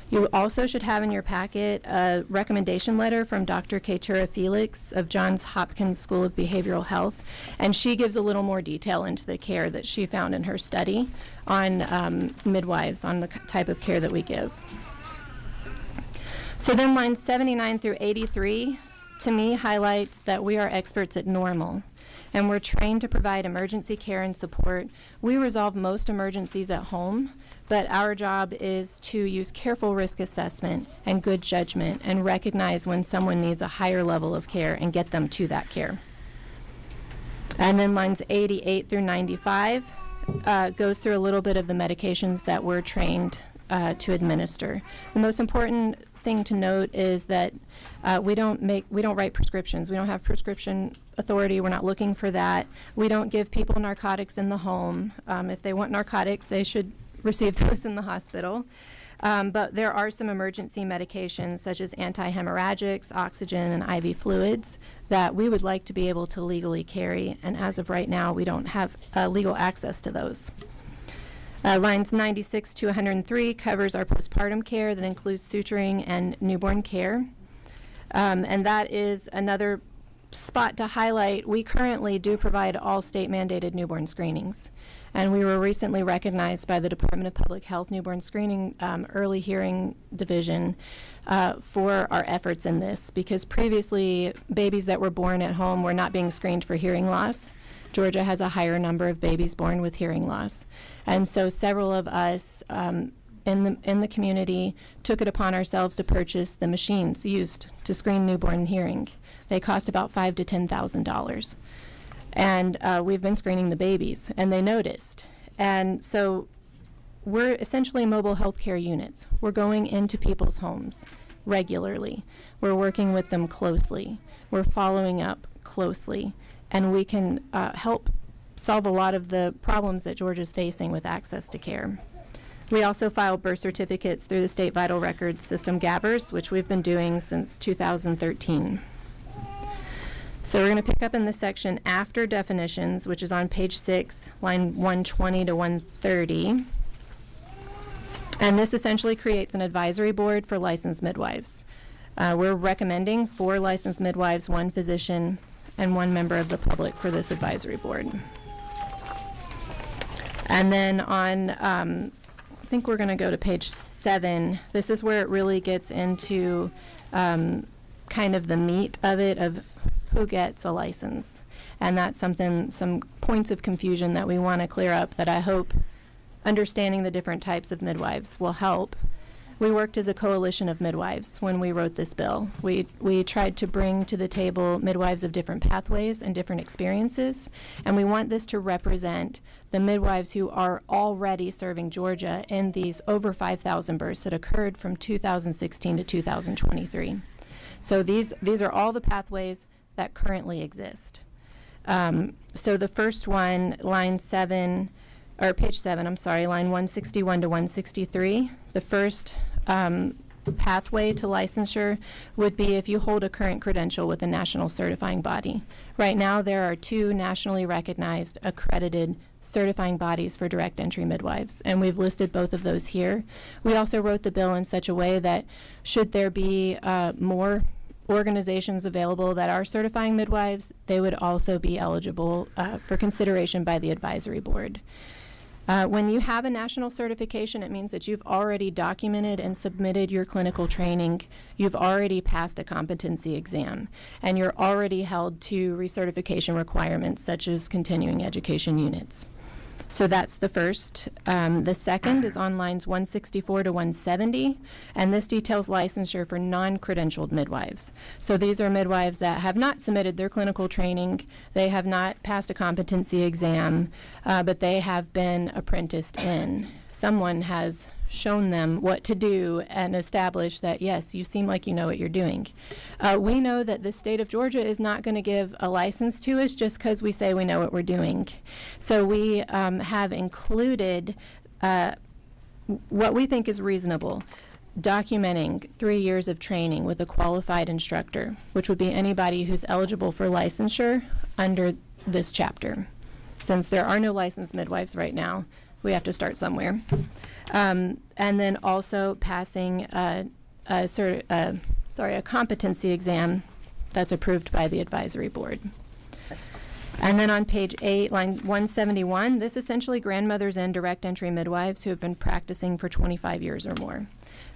You also should have in your packet a recommendation letter from Dr. Ketura Felix of Johns Hopkins School of Behavioral Health, and she gives a little more detail into the care that she found in her study on midwives, on the type of care that we give. So then lines 79 through 83, to me, highlights that we are experts at normal, and we're trained to provide emergency care and support. We resolve most emergencies at home, but our job is to use careful risk assessment and good judgment and recognize when someone needs a higher level of care and get them to that care. And then lines 88 through 95 goes through a little bit of the medications that we're trained to administer. The most important thing to note is that we don't write prescriptions. We don't have prescription authority. We're not looking for that. We don't give people narcotics in the home. If they want narcotics, they should receive those in the hospital. But there are some emergency medications such as antihemorrhagics, oxygen, and IV fluids that we would like to be able to legally carry, and as of right now, we don't have legal access to those. Lines 96 to 103 covers our postpartum care that includes suturing and newborn care. And that is another spot to highlight. We currently do provide all state mandated newborn screenings. And we were recently recognized by the Department of Public Health Newborn Screening Early Hearing Division for our efforts in this, because previously babies that were born at home were not being screened for hearing loss. Georgia has a higher number of babies born with hearing loss. And so several of us in the community took it upon ourselves to purchase the machines used to screen newborn hearing. They cost about $5,000 to $10,000. And we've been screening the babies, and they noticed. And so we're essentially mobile healthcare units. We're going into people's homes regularly. We're working with them closely. We're following up closely. And we can help solve a lot of the problems that Georgia's facing with access to care. We also file birth certificates through the State Vital Records System, GAVRS, which we've been doing since 2013. So we're going to pick up in this section after definitions, which is on page 6, line 120 to 130. And this essentially creates an advisory board for licensed midwives. We're recommending 4 licensed midwives, 1 physician, and 1 member of the public for this advisory board. And then on, I think we're going to go to page 7. This is where it really gets into kind of the meat of it, of who gets a license. And that's some points of confusion that we want to clear up, that I hope understanding the different types of midwives will help. We worked as a coalition of midwives when we wrote this bill. We tried to bring to the table midwives of different pathways and different experiences, and we want this to represent the midwives who are already serving Georgia in these over 5,000 births that occurred from 2016 to 2023. So these are all the pathways that currently exist. So the first one, line 7, or page 7, I'm sorry, line 161 to 163, the first pathway to licensure would be if you hold a current credential with a national certifying body. Right now, there are 2 nationally recognized accredited certifying bodies for direct entry midwives, and we've listed both of those here. We also wrote the bill in such a way that should there be more organizations available that are certifying midwives, they would also be eligible for consideration by the advisory board. When you have a national certification, it means that you've already documented and submitted your clinical training, you've already passed a competency exam, and you're already held to recertification requirements such as continuing education units. So that's the first. The second is on lines 164 to 170, and this details licensure for non-credentialed midwives. So these are midwives that have not submitted their clinical training, they have not passed a competency exam, but they have been apprenticed in. Someone has shown them what to do and established that, yes, you seem like you know what you're doing. We know that the state of Georgia is not going to give a license to us just because we say we know what we're doing. So we have included what we think is reasonable, documenting 3 years of training with a qualified instructor, which would be anybody who's eligible for licensure under this chapter. Since there are no licensed midwives right now, we have to start somewhere. And then also passing a competency exam that's approved by the advisory board. And then on page 8, line 171, this essentially grandmothers and direct entry midwives who have been practicing for 25 years or more,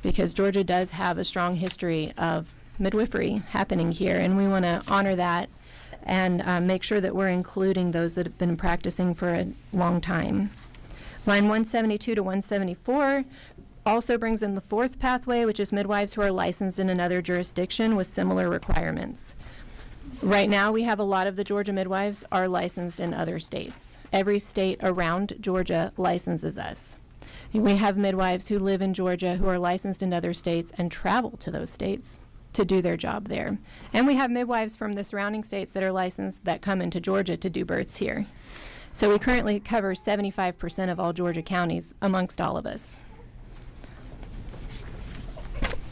because Georgia does have a strong history of midwifery happening here, and we want to honor that and make sure that we're including those that have been practicing for a long time. Line 172 to 174 also brings in the fourth pathway, which is midwives who are licensed in another jurisdiction with similar requirements. Right now, we have a lot of the Georgia midwives are licensed in other states. Every state around Georgia licenses us. We have midwives who live in Georgia who are licensed in other states and travel to those states to do their job there. And we have midwives from the surrounding states that are licensed that come into Georgia to do births here. So we currently cover 75% of all Georgia counties amongst all of us.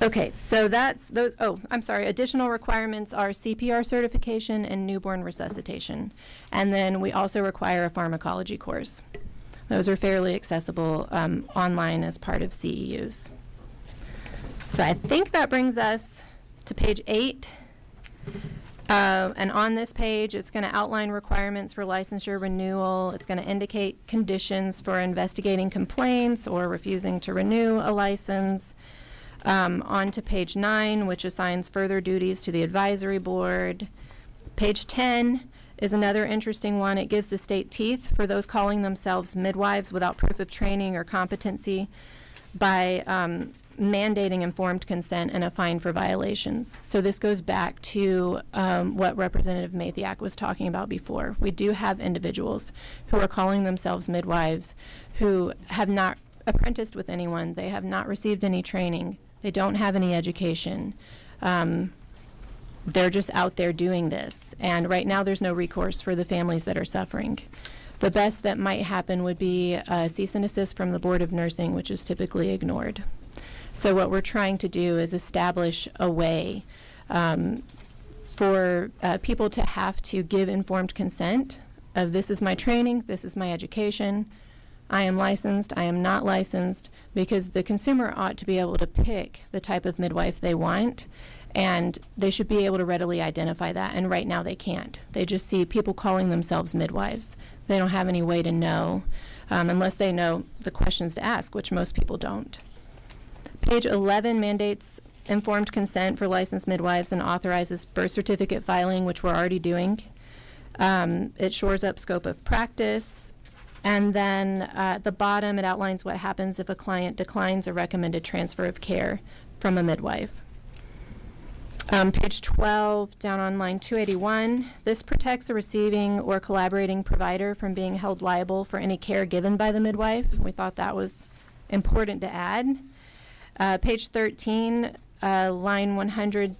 Okay, so that's those. Oh, I'm sorry. Additional requirements are CPR certification and newborn resuscitation. And then we also require a pharmacology course. Those are fairly accessible online as part of CEUs. So I think that brings us to page 8. And on this page, it's going to outline requirements for licensure renewal. It's going to indicate conditions for investigating complaints or refusing to renew a license. On to page 9, which assigns further duties to the advisory board. Page 10 is another interesting one. It gives the state teeth for those calling themselves midwives without proof of training or competency by mandating informed consent and a fine for violations. So this goes back to what Representative Mathiak was talking about before. We do have individuals who are calling themselves midwives who have not apprenticed with anyone. They have not received any training. They don't have any education. They're just out there doing this. And right now there's no recourse for the families that are suffering. The best that might happen would be a cease and desist from the Board of Nursing, which is typically ignored. So what we're trying to do is establish a way for people to have to give informed consent of this is my training, this is my education, I am licensed, I am not licensed, because the consumer ought to be able to pick the type of midwife they want, and they should be able to readily identify that, and right now they can't. They just see people calling themselves midwives. They don't have any way to know, unless they know the questions to ask, which most people don't. Page 11 mandates informed consent for licensed midwives and authorizes birth certificate filing, which we're already doing. It shores up scope of practice. And then at the bottom, it outlines what happens if a client declines a recommended transfer of care from a midwife. Page 12, down on line 281, this protects a receiving or collaborating provider from being held liable for any care given by the midwife. We thought that was important to add. Page 13, line 300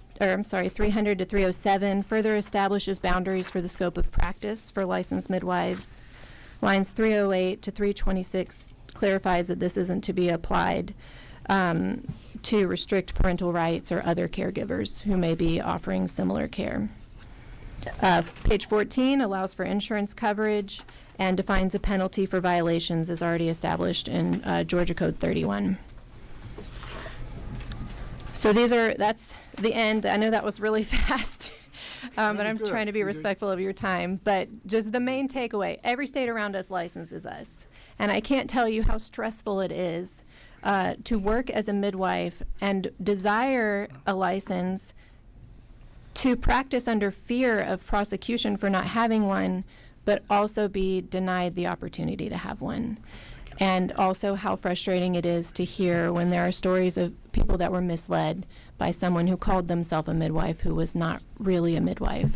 to 307, further establishes boundaries for the scope of practice for licensed midwives. Lines 308 to 326 clarifies that this isn't to be applied to restrict parental rights or other caregivers who may be offering similar care. Page 14 allows for insurance coverage and defines a penalty for violations as already established in Georgia Code 31. So that's the end. I know that was really fast. But I'm trying to be respectful of your time. But just the main takeaway, every state around us licenses us. And I can't tell you how stressful it is to work as a midwife and desire a license, to practice under fear of prosecution for not having one, but also be denied the opportunity to have one. And also how frustrating it is to hear when there are stories of people that were misled by someone who called themselves a midwife who was not really a midwife.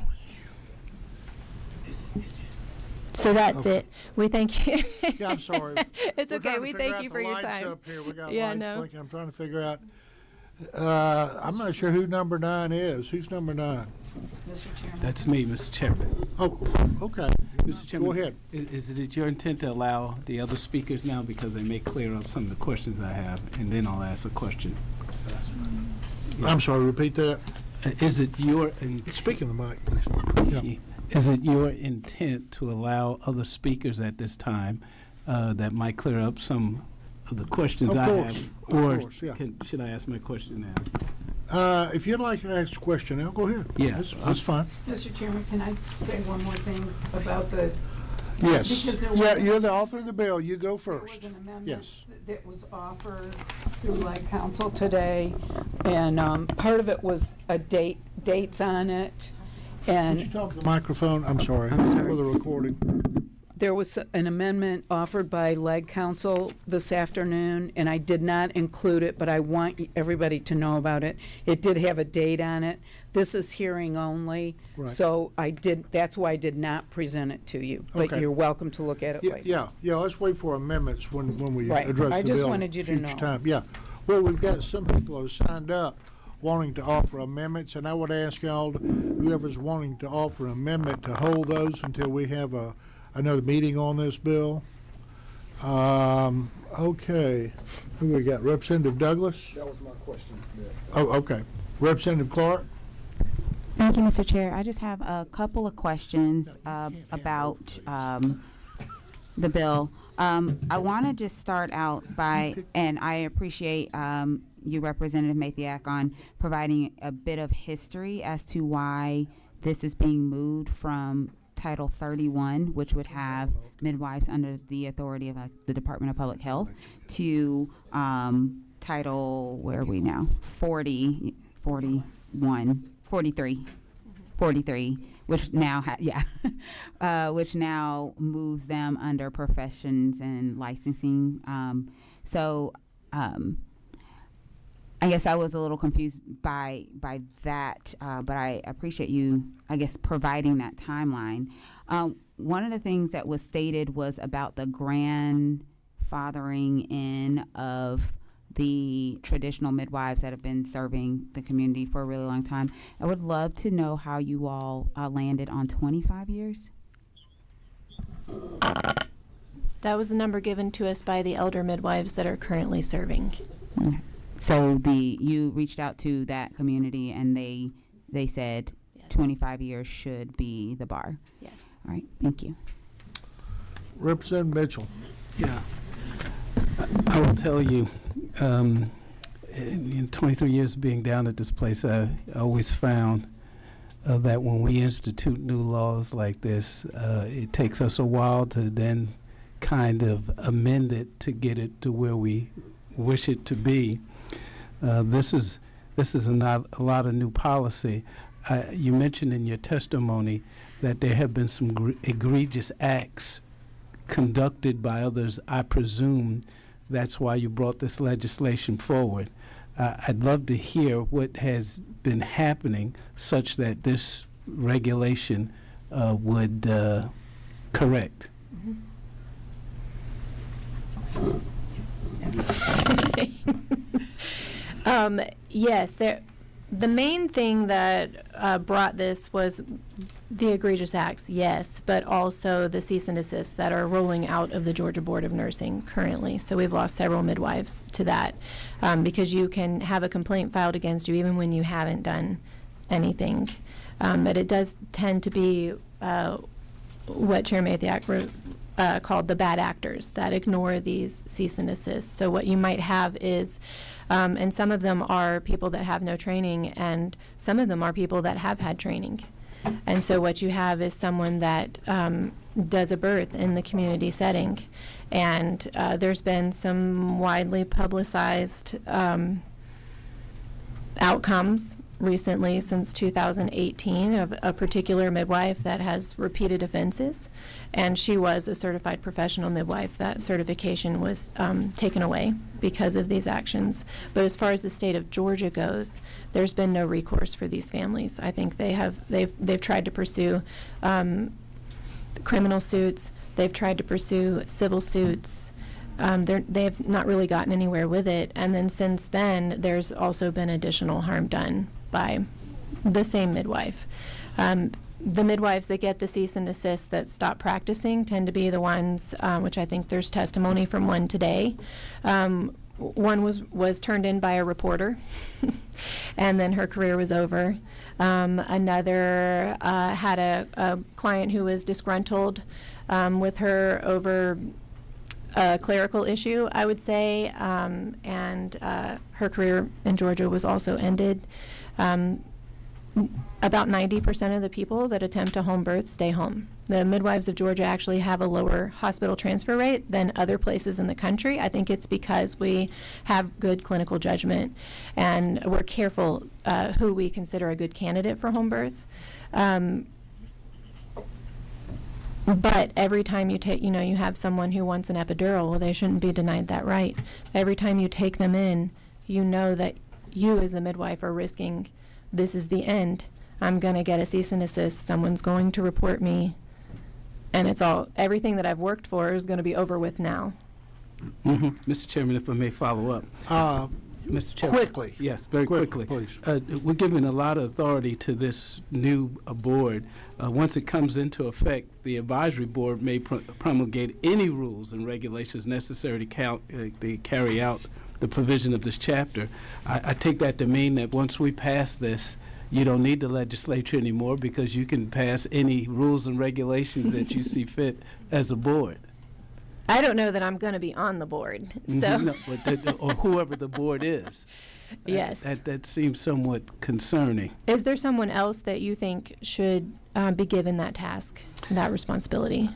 So that's it. We thank you. Yeah, I'm sorry. It's We're okay. trying to We figure thank out you the for your lights time. up here. We got Yeah, lights no. blinking. I'm trying to figure out. I'm not sure who number 9 is. Who's number 9? Mr. Chairman. That's me, Mr. Chairman. Oh, okay. Mr. Chairman. Go ahead. Is it your intent to allow the other speakers now, because they may clear up some of the questions I have, and then I'll ask a question? I'm sorry, repeat that. Is it your intent? Speak in the mic, please. Yeah. Is it your intent to allow other speakers at this time that might clear up some of the questions Of I course, have? of Or course, yeah. should I ask my question now? If you'd like to ask a question now, go ahead. Yeah. That's fine. Mr. Chairman, can I say one more thing about the, Yes. Because there Yeah, was- you're the author of the bill. You go there was first. an amendment Yes. that was offered through Lake Council today, and part of it was dates on it, Would you and talk to the microphone? I'm sorry. I'm sorry. For the recording. there was an amendment offered by Leg Council this afternoon, and I did not include it, but I want everybody to know about it. It did have a date on it. This is hearing only, Right. so that's why I did not present it to you. But Okay. you're welcome to look at it later. Yeah, let's wait for amendments when we Right. address the bill. I just wanted you to future know. time. Yeah. Well, we've got some people who signed up wanting to offer amendments, and I would ask y'all, whoever's wanting to offer an amendment, to hold those until we have another meeting on this bill. Okay. Who we got? Representative Douglas? That was my question. Oh, okay. Representative Clark? Thank you, Mr. Chair. I just have a couple of questions about the bill. I want to just start out by, and I appreciate you, Representative Mathiak, on providing a bit of history as to why this is being moved from Title 31, which would have midwives under the authority of the Department of Public Health, to Title, where are we now? 43, which now which now moves them under professions and licensing. I guess I was a little confused by that, but I appreciate you, I guess, providing that timeline. One of the things that was stated was about the grandfathering in of the traditional midwives that have been serving the community for a really long time. I would love to know how you all landed on 25 years. That was the number given to us by the elder midwives that are currently serving. Okay. So you reached out to that community and they said 25 years should be the bar. Yes. All right, thank you. Representative Mitchell? Yeah. I will tell you, in 23 years of being down at this place, I always found that when we institute new laws like this, it takes us a while to then kind of amend it to get it to where we wish it to be. This is not a lot of new policy. You mentioned in your testimony that there have been some egregious acts conducted by others. I presume that's why you brought this legislation forward. I'd love to hear what has been happening such that this regulation would correct. Yes, the main thing that brought this was the egregious acts, yes, but also the cease and desist that are rolling out of the Georgia Board of Nursing currently. So we've lost several midwives to that because you can have a complaint filed against you even when you haven't done anything. But it does tend to be what Chair Mathiak called the bad actors that ignore these cease and desist. So what you might have is, and some of them are people that have no training, and some of them are people that have had training. And so what you have is someone that does a birth in the community setting, and there's been some widely publicized outcomes recently since 2018 of a particular midwife that has repeated offenses, and she was a certified professional midwife. That certification was taken away because of these actions. But as far as the state of Georgia goes, there's been no recourse for these families. I think they've tried to pursue criminal suits. They've tried to pursue civil suits. They've not really gotten anywhere with it. And then since then, there's also been additional harm done by the same midwife. The midwives that get the cease and desist that stop practicing tend to be the ones, which I think there's testimony from one today. One was turned in by a reporter, and then her career was over. Another had a client who was disgruntled with her over a clerical issue, I would say, and her career in Georgia was also ended. About 90% of the people that attempt a home birth stay home. The midwives of Georgia actually have a lower hospital transfer rate than other places in the country. I think it's because we have good clinical judgment and we're careful who we consider a good candidate for home birth. But every time you take, you have someone who wants an epidural, well, they shouldn't be denied that right. Every time you take them in, you know that you as the midwife are risking, this is the end. I'm going to get a cease and desist. Someone's going to report me. And everything that I've worked for is going to be over with now. Mr. Chairman, if I may follow up. Mr. Chairman. Quickly. Yes, very quickly. Please. We're giving a lot of authority to this new board. Once it comes into effect, the advisory board may promulgate any rules and regulations necessary to carry out the provision of this chapter. I take that to mean that once we pass this, you don't need the legislature anymore because you can pass any rules and regulations that you see fit as a board. I don't know that I'm going to be on the board. So. No, or whoever the board is. Yes. That seems somewhat concerning. Is there someone else that you think should be given that task, that responsibility?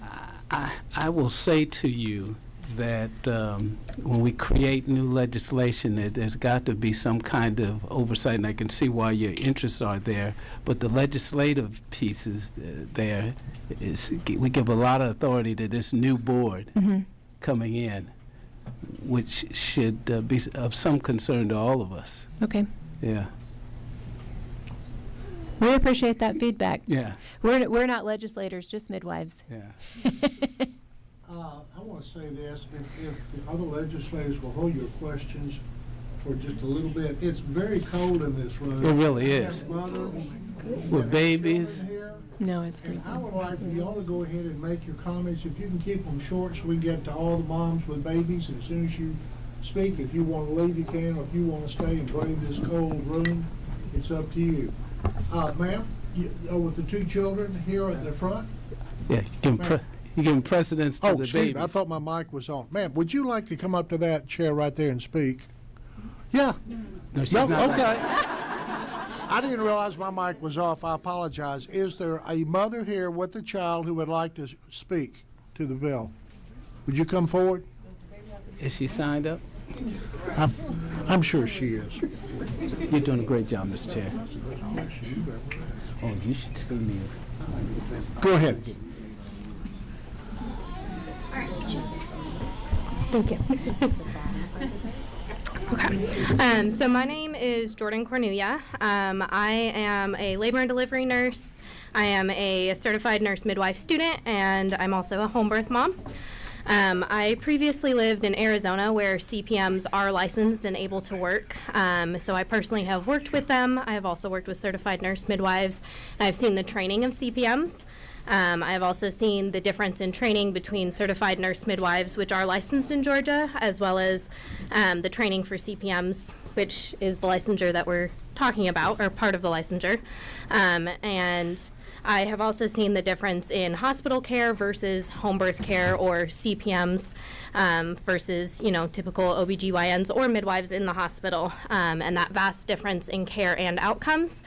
I will say to you that when we create new legislation, there's got to be some kind of oversight, and I can see why your interests are there. But the legislative pieces there we give a lot of authority to this new board coming in, which should be of some concern to all of us. Okay. Yeah. We appreciate that feedback. Yeah. We're not legislators, just midwives. Yeah. I want to say this, if the other legislators will hold your questions for just a little bit. It's very cold in this room. It really I is. have mothers With babies. children here, No, it's and I freezing. would like for y'all to go ahead and make your comments. If you can keep them short so we can get to all the moms with babies. And as soon as you speak, if you want to leave, you can. Or if you want to stay and brave this cold room, it's up to you. Ma'am, with the two children here at the front. Yeah, you give precedence to the excuse babies. me, I thought my mic was on. Ma'am, would you like to come up to that chair right there and speak? Yeah. No, she's No, not. okay. I didn't realize my mic was off. I apologize. Is there a mother here with a child who would like to speak to the bill? Would you come forward? Is she signed up? I'm sure she is. You're doing a great job, Mr. Chair. Oh, you should see me. Go ahead. Thank you. Okay. So my name is Jordan Cornelia. I am a labor and delivery nurse. I am a certified nurse midwife student, and I'm also a home birth mom. I previously lived in Arizona where CPMs are licensed and able to work. So I personally have worked with them. I have also worked with certified nurse midwives. I've seen the training of CPMs. I have also seen the difference in training between certified nurse midwives, which are licensed in Georgia, as well as the training for CPMs, which is the licensure that we're talking about, or part of the licensure. And I have also seen the difference in hospital care versus home birth care, or CPMs versus, typical OBGYNs or midwives in the hospital, and that vast difference in care and outcomes.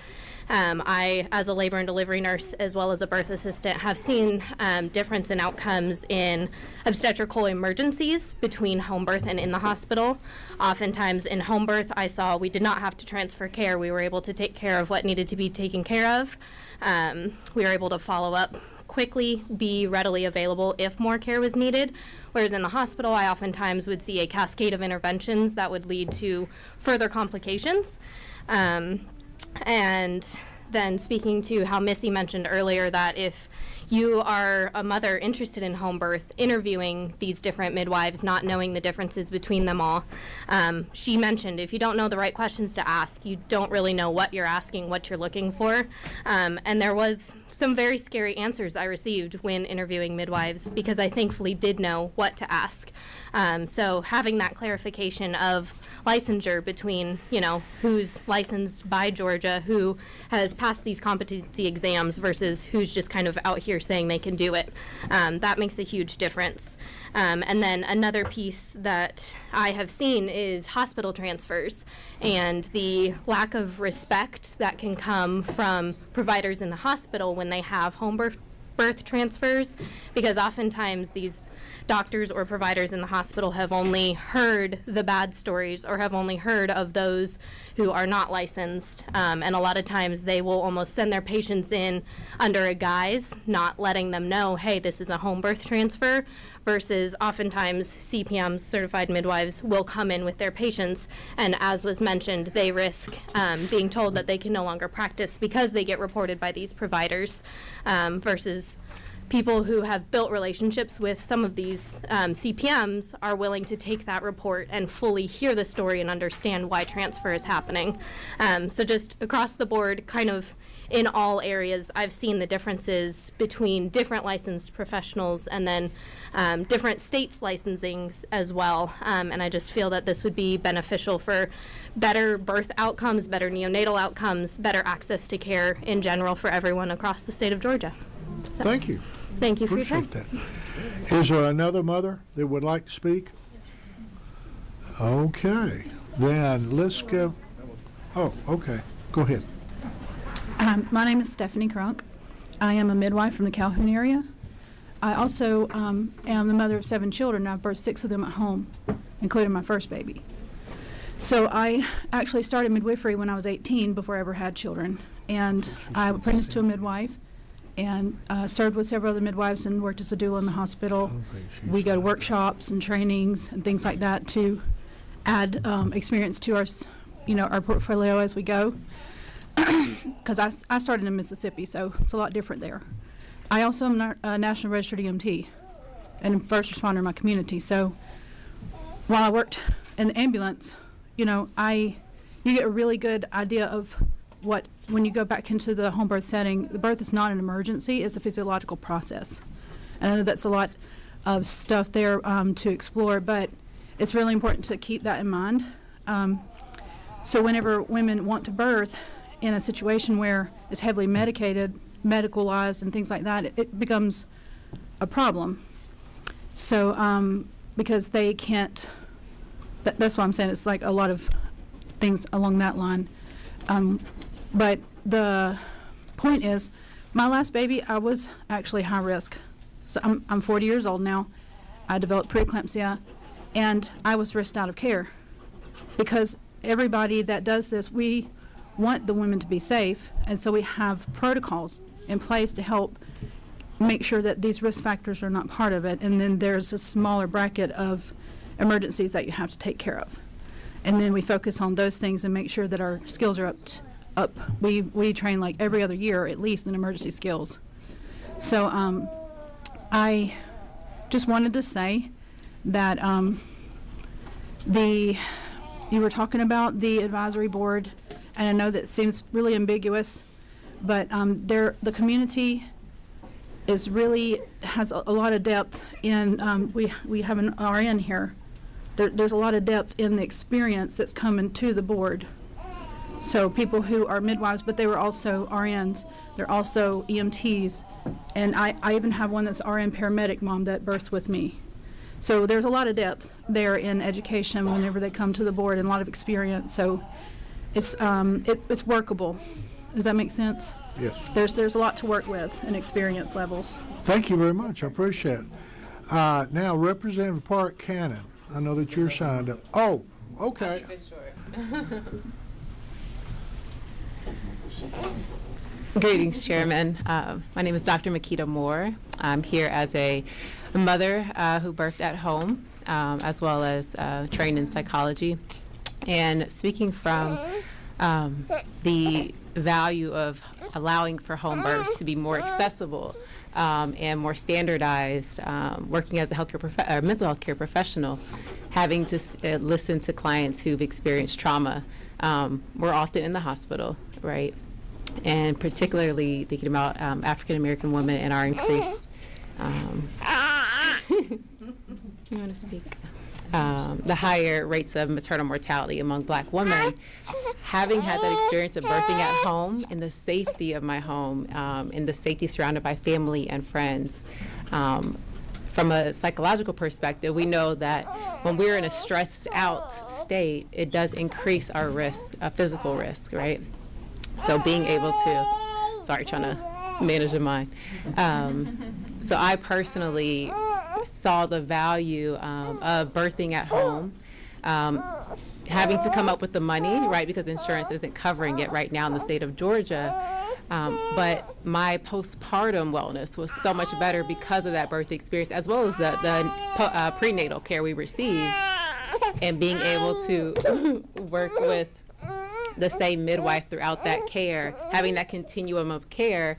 I, as a labor and delivery nurse, as well as a birth assistant, have seen difference in outcomes in obstetrical emergencies between home birth and in the hospital. Oftentimes in home birth, I saw we did not have to transfer care. We were able to take care of what needed to be taken care of. We were able to follow up quickly, be readily available if more care was needed. Whereas in the hospital, I oftentimes would see a cascade of interventions that would lead to further complications. And then speaking to how Missy mentioned earlier that if you are a mother interested in home birth, interviewing these different midwives, not knowing the differences between them all, she mentioned if you don't know the right questions to ask, you don't really know what you're asking, what you're looking for. And there was some very scary answers I received when interviewing midwives because I thankfully did know what to ask. So having that clarification of licensure between, you know, who's licensed by Georgia, who has passed these competency exams versus who's just kind of out here saying they can do it, that makes a huge difference. And then another piece that I have seen is hospital transfers and the lack of respect that can come from providers in the hospital when they have home birth transfers, because oftentimes these doctors or providers in the hospital have only heard the bad stories or have only heard of those who are not licensed. And a lot of times they will almost send their patients in under a guise, not letting them know, hey, this is a home birth transfer, versus oftentimes CPMs, certified midwives, will come in with their patients, and as was mentioned, they risk being told that they can no longer practice because they get reported by these providers, versus people who have built relationships with some of these CPMs are willing to take that report and fully hear the story and understand why transfer is happening. So just across the board, kind of in all areas, I've seen the differences between different licensed professionals and then different states' licensing as well. And I just feel that this would be beneficial for better birth outcomes, better neonatal outcomes, better access to care in general for everyone across the state of Georgia. So, Thank you. thank you for your time. Appreciate that. Is there another mother that would like to speak? Okay, then let's go. Oh, okay. Go ahead. My name is Stephanie Crunk. I am a midwife from the Calhoun area. I also am the mother of 7 children. I've birthed 6 of them at home, including my first baby. So I actually started midwifery when I was 18 before I ever had children. And I apprenticed to a midwife and served with several other midwives and worked as a doula in the hospital. We go to workshops and trainings and things like that to add experience to our, our portfolio as we go. Because I started in Mississippi, so it's a lot different there. I also am a National Registered EMT and a first responder in my community. So while I worked in the ambulance, you get a really good idea of when you go back into the home birth setting, the birth is not an emergency, it's a physiological process. And I know that's a lot of stuff there to explore, but it's really important to keep that in mind. So whenever women want to birth in a situation where it's heavily medicated, medicalized, and things like that, it becomes a problem. So because they can't, that's why I'm saying it's like a lot of things along that line. But the point is, my last baby, I was actually high risk. So I'm 40 years old now. I developed preeclampsia, and I was risked out of care. Because everybody that does this, we want the women to be safe, and so we have protocols in place to help make sure that these risk factors are not part of it, and then there's a smaller bracket of emergencies that you have to take care of. And then we focus on those things and make sure that our skills are up. We train like every other year, at least, in emergency skills. So I just wanted to say that you were talking about the advisory board, and I know that seems really ambiguous, but the community is really has a lot of depth in. We have an RN here. There's a lot of depth in the experience that's coming to the board. So people who are midwives, but they were also RNs. They're also EMTs, and I even have one that's RN paramedic mom that birthed with me. So there's a lot of depth there in education whenever they come to the board, and a lot of experience. So it's workable. Does that make sense? Yes. There's a lot to work with in experience levels. Thank you very much. I appreciate it. Now, Representative Park Cannon, I know that you're signed up. Oh, okay. Greetings, Chairman. My name is Dr. Makita Moore. I'm here as a mother who birthed at home, as well as trained in psychology. And speaking from the value of allowing for home births to be more accessible and more standardized. Working as a mental health care professional, having to listen to clients who've experienced trauma. We're often in the hospital, right? And particularly thinking about African American women and our increased. You want to speak? The higher rates of maternal mortality among Black women. Having had that experience of birthing at home, in the safety of my home, in the safety surrounded by family and friends, from a psychological perspective, we know that when we're in a stressed out state, it does increase our risk, physical risk, right? So being able to, trying to manage the mind. So I personally saw the value of birthing at home, having to come up with the money, right, because insurance isn't covering it right now in the state of Georgia. But my postpartum wellness was so much better because of that birth experience, as well as the prenatal care we received, and being able to work with the same midwife throughout that care, having that continuum of care.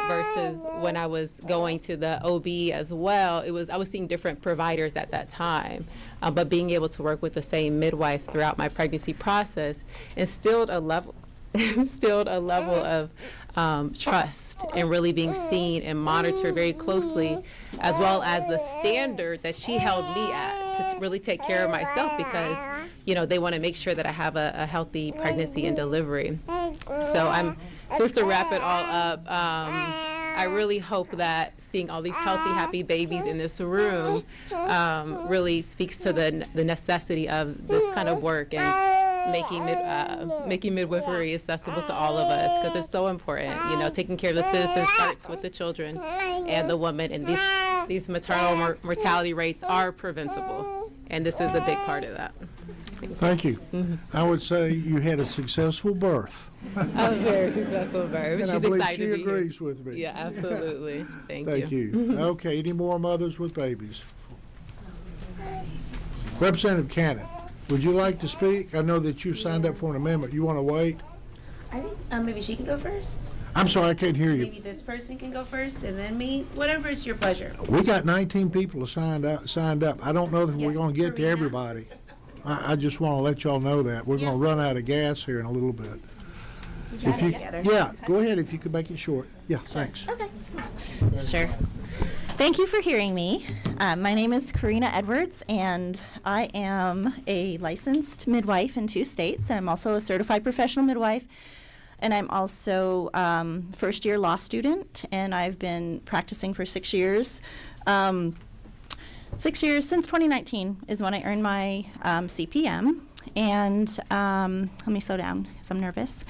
Versus when I was going to the OB as well, I was seeing different providers at that time, but being able to work with the same midwife throughout my pregnancy process instilled a level of trust and really being seen and monitored very closely, as well as the standard that she held me at to really take care of myself, because they want to make sure that I have a healthy pregnancy and delivery. So just to wrap it all up, I really hope that seeing all these healthy, happy babies in this room really speaks to the necessity of this kind of work and making midwifery accessible to all of us, because it's so important. Taking care of the citizen starts with the children and the woman, and these maternal mortality rates are preventable, and this is a big part of that. Thank you. I would say you had a successful birth. A very successful birth. And I She's believe excited she to be here. agrees with me. Yeah, absolutely. Thank you. Okay, any more mothers with babies? Representative Cannon, would you like to speak? I know that you signed up for an amendment. You want to wait? I think maybe she can go first. I'm sorry, I can't hear you. Maybe this person can go first, and then me. Whatever is your pleasure. We got 19 people signed up. I don't know that we're going to get to everybody. I just want to let y'all know that. We're going to run out of gas here in a little bit. Yeah, go ahead if you could make it short. Yeah, thanks. Okay. Sure. Thank you for hearing me. My name is Karina Edwards, and I am a licensed midwife in 2 states, and I'm also a certified professional midwife, and I'm also first-year law student, and I've been practicing for 6 years. 6 years, since 2019 is when I earned my CPM, and let me slow down because I'm nervous.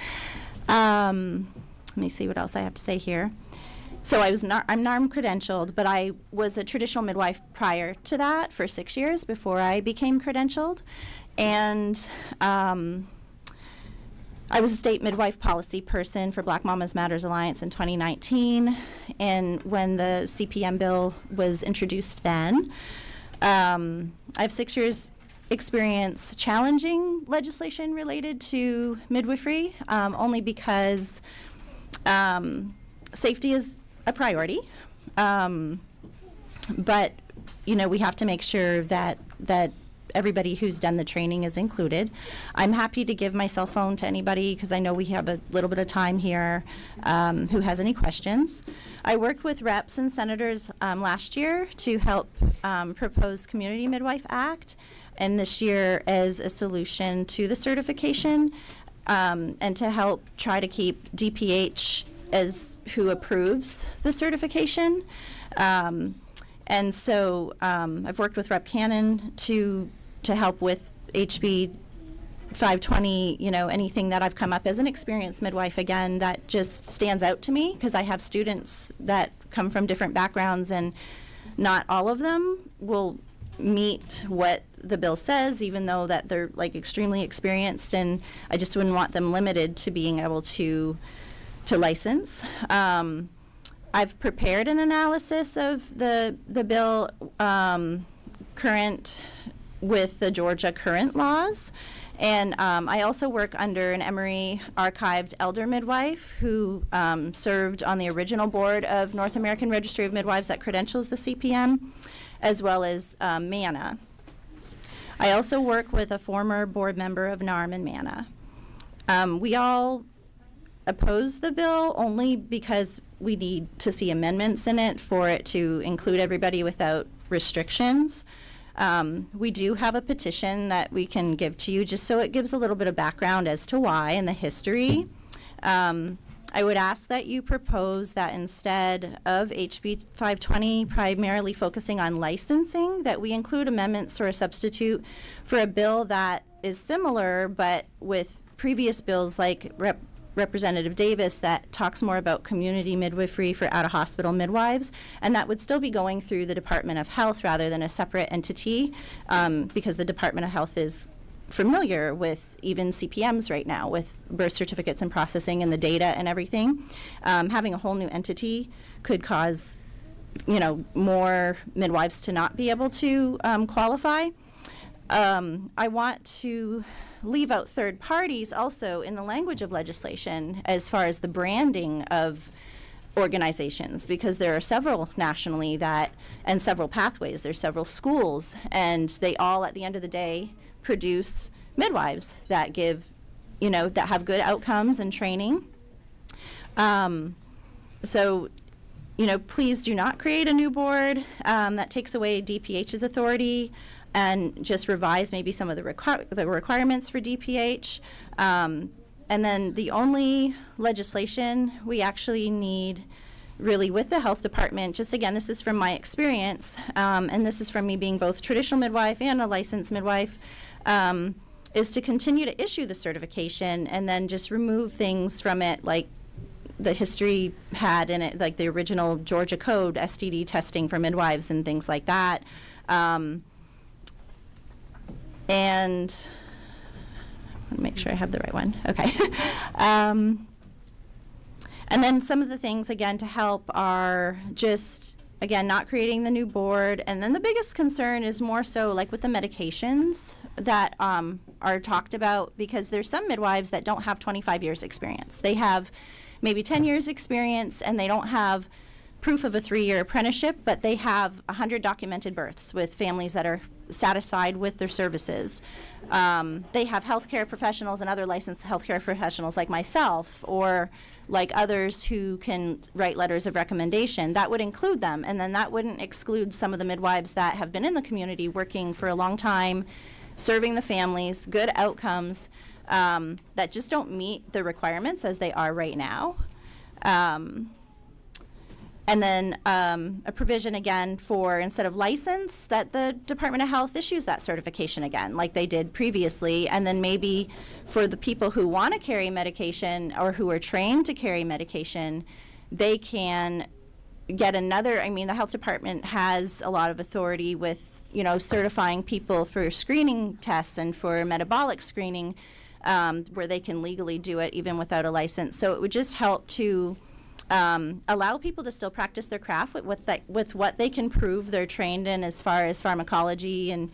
Let me see what else I have to say here. So I'm NARM credentialed, but I was a traditional midwife prior to that for 6 years before I became credentialed. And I was a state midwife policy person for Black Mamas Matters Alliance in 2019. And when the CPM bill was introduced then, I have 6 years experience challenging legislation related to midwifery, only because safety is a priority. But, we have to make sure that everybody who's done the training is included. I'm happy to give my cell phone to anybody because I know we have a little bit of time here who has any questions. I worked with reps and senators last year to help propose Community Midwife Act, and this year as a solution to the certification, and to help try to keep DPH as who approves the certification. And so I've worked with Rep. Cannon to help with HB 520, anything that I've come up as an experienced midwife, again, that just stands out to me because I have students that come from different backgrounds, and not all of them will meet what the bill says, even though that they're extremely experienced, and I just wouldn't want them limited to being able to license. I've prepared an analysis of the bill current with the Georgia current laws, And I also work under an Emory archived elder midwife who served on the original board of North American Registry of Midwives that credentials the CPM, as well as MANA. I also work with a former board member of NARM and MANA. We all oppose the bill only because we need to see amendments in it for it to include everybody without restrictions. We do have a petition that we can give to you just so it gives a little bit of background as to why and the history. I would ask that you propose that instead of HB 520 primarily focusing on licensing, that we include amendments or a substitute for a bill that is similar but with previous bills like Representative Davis that talks more about community midwifery for out-of-hospital midwives, and that would still be going through the Department of Health rather than a separate entity, because the Department of Health is familiar with even CPMs right now, with birth certificates and processing and the data and everything. Having a whole new entity could cause, more midwives to not be able to qualify. I want to leave out third parties also in the language of legislation as far as the branding of organizations, because there are several nationally and several pathways. There's several schools, and they all at the end of the day produce midwives that give, that have good outcomes and training. So, please do not create a new board that takes away DPH's authority, and just revise maybe some of the requirements for DPH. And then the only legislation we actually need really with the health department, just again, this is from my experience, and this is from me being both traditional midwife and a licensed midwife, is to continue to issue the certification and then just remove things from it like the history had in it, like the original Georgia Code, STD testing for midwives and things like that. And I want to make sure I have the right one. Okay. And then some of the things, again, to help are just, again, not creating the new board. And then the biggest concern is more so like with the medications that are talked about, because there's some midwives that don't have 25 years experience. They have maybe 10 years experience, and they don't have proof of a 3-year apprenticeship, but they have 100 documented births with families that are satisfied with their services. They have healthcare professionals and other licensed healthcare professionals like myself or like others who can write letters of recommendation. That would include them, and then that wouldn't exclude some of the midwives that have been in the community working for a long time, serving the families, good outcomes, that just don't meet the requirements as they are right now. And then a provision again for, instead of license, that the Department of Health issues that certification again, like they did previously. And then maybe for the people who want to carry medication or who are trained to carry medication, they can get another, the health department has a lot of authority with, certifying people for screening tests and for metabolic screening, where they can legally do it even without a license. So it would just help to allow people to still practice their craft with what they can prove they're trained in as far as pharmacology and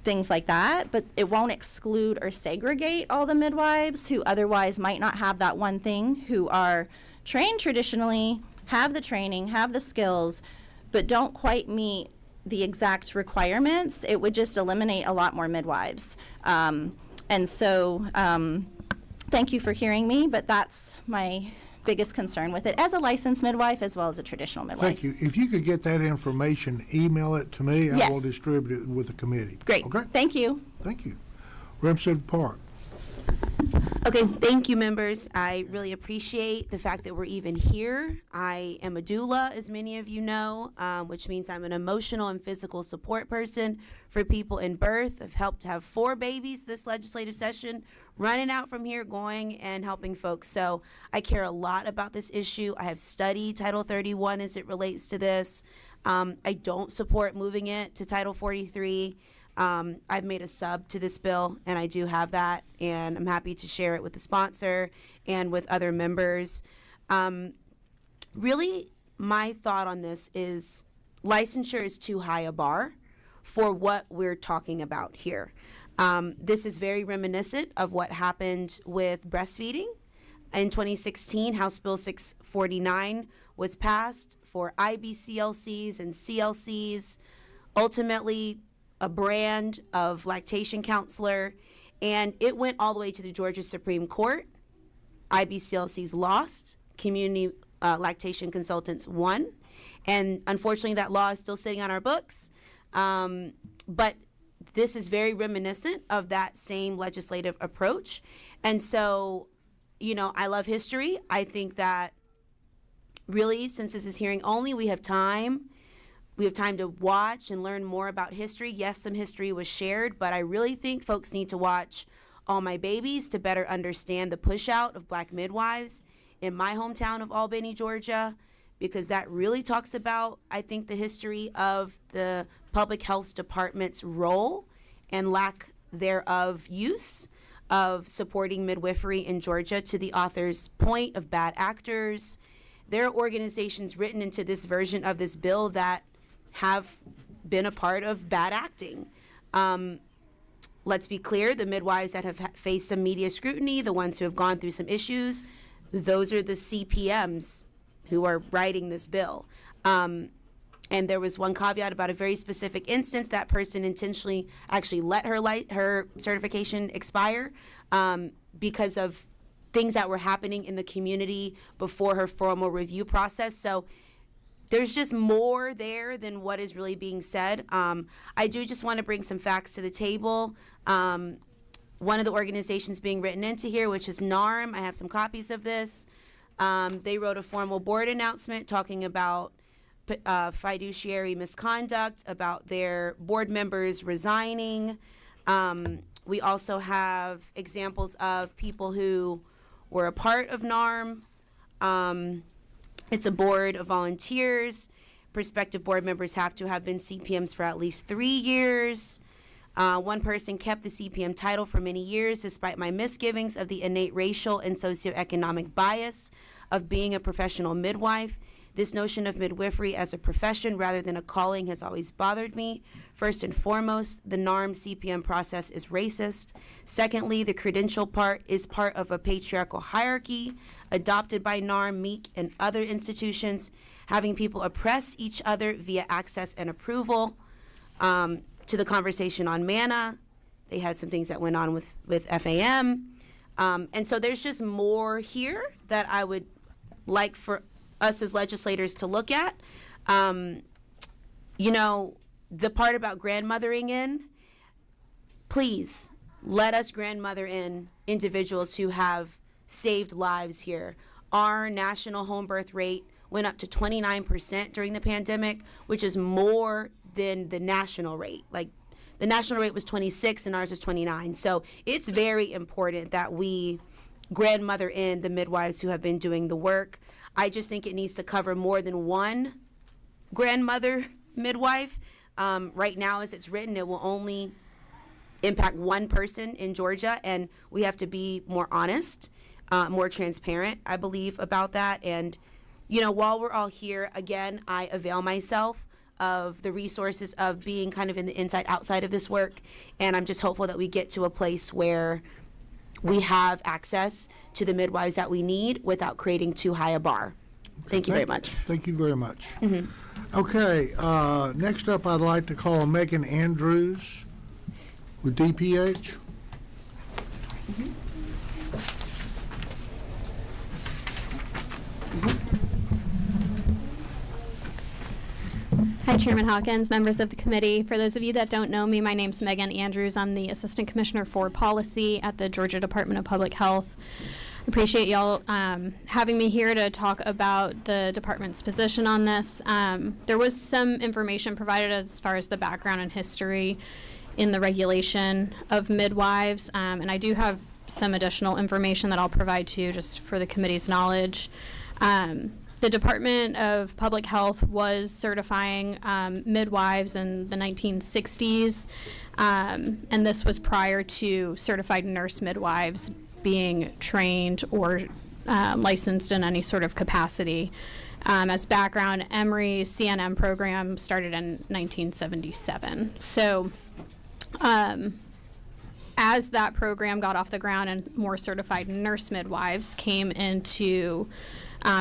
things like that, but it won't exclude or segregate all the midwives who otherwise might not have that one thing, who are trained traditionally, have the training, have the skills, but don't quite meet the exact requirements. It would just eliminate a lot more midwives. And so thank you for hearing me, but that's my biggest concern with it as a licensed midwife as well as a traditional midwife. Thank you. If you could get that information, email it to me. I will Yes. distribute it with the committee. Great. Okay? Thank you. Thank you. Representative Park. Okay, thank you, members. I really appreciate the fact that we're even here. I am a doula, as many of you know, which means I'm an emotional and physical support person for people in birth. I've helped have 4 babies this legislative session, running out from here, going and helping folks. So I care a lot about this issue. I have studied Title 31 as it relates to this. I don't support moving it to Title 43. I've made a sub to this bill, and I do have that, and I'm happy to share it with the sponsor and with other members. Really, my thought on this is licensure is too high a bar for what we're talking about here. This is very reminiscent of what happened with breastfeeding. In 2016, House Bill 649 was passed for IBCLCs and CLCs, ultimately a brand of lactation counselor, and it went all the way to the Georgia Supreme Court. IBCLCs lost, community lactation consultants won, and unfortunately that law is still sitting on our books. But this is very reminiscent of that same legislative approach. And so, you know, I love history. I think that really, since this is hearing only, we have time. We have time to watch and learn more about history. Yes, some history was shared, but I really think folks need to watch All My Babies to better understand the push out of Black midwives in my hometown of Albany, Georgia, because that really talks about, I think, the history of the public health department's role and lack thereof use of supporting midwifery in Georgia. To the author's point of bad actors, there are organizations written into this version of this bill that have been a part of bad acting. Let's be clear, the midwives that have faced some media scrutiny, the ones who have gone through some issues, those are the CPMs who are writing this bill. And there was one caveat about a very specific instance. That person intentionally actually let her certification expire because of things that were happening in the community before her formal review process. So there's just more there than what is really being said. I do just want to bring some facts to the table. One of the organizations being written into here, which is NARM, I have some copies of this. They wrote a formal board announcement talking about fiduciary misconduct, about their board members resigning. We also have examples of people who were a part of NARM. It's a board of volunteers. Prospective board members have to have been CPMs for at least 3 years. One person kept the CPM title for many years, despite my misgivings of the innate racial and socioeconomic bias of being a professional midwife. This notion of midwifery as a profession rather than a calling has always bothered me. First and foremost, the NARM CPM process is racist. Secondly, the credential part is part of a patriarchal hierarchy adopted by NARM, MEEK, and other institutions, having people oppress each other via access and approval. To the conversation on MANA, they had some things that went on with FAM. And so there's just more here that I would like for us as legislators to look at. You know, the part about grandmothering in, please let us grandmother in individuals who have saved lives here. Our national home birth rate went up to 29% during the pandemic, which is more than the national rate. Like, the national rate was 26 and ours is 29. So it's very important that we grandmother in the midwives who have been doing the work. I just think it needs to cover more than one grandmother midwife. Right now, as it's written, it will only impact one person in Georgia, and we have to be more honest, more transparent, I believe, about that. And, you know, while we're all here, again, I avail myself of the resources of being kind of in the inside outside of this work, and I'm just hopeful that we get to a place where we have access to the midwives that we need without creating too high a bar. Thank you very much. Thank you very much. Okay, next up I'd like to call Megan Andrews with DPH. Hi, Chairman Hawkins, members of the committee. For those of you that don't know me, my name's Megan Andrews. I'm the Assistant Commissioner for Policy at the Georgia Department of Public Health. I appreciate y'all having me here to talk about the department's position on this. There was some information provided as far as the background and history in the regulation of midwives, and I do have some additional information that I'll provide to you just for the committee's knowledge. The Department of Public Health was certifying midwives in the 1960s, and this was prior to certified nurse midwives being trained or licensed in any sort of capacity. As background, Emory's CNM program started in 1977. So as that program got off the ground and more certified nurse midwives came into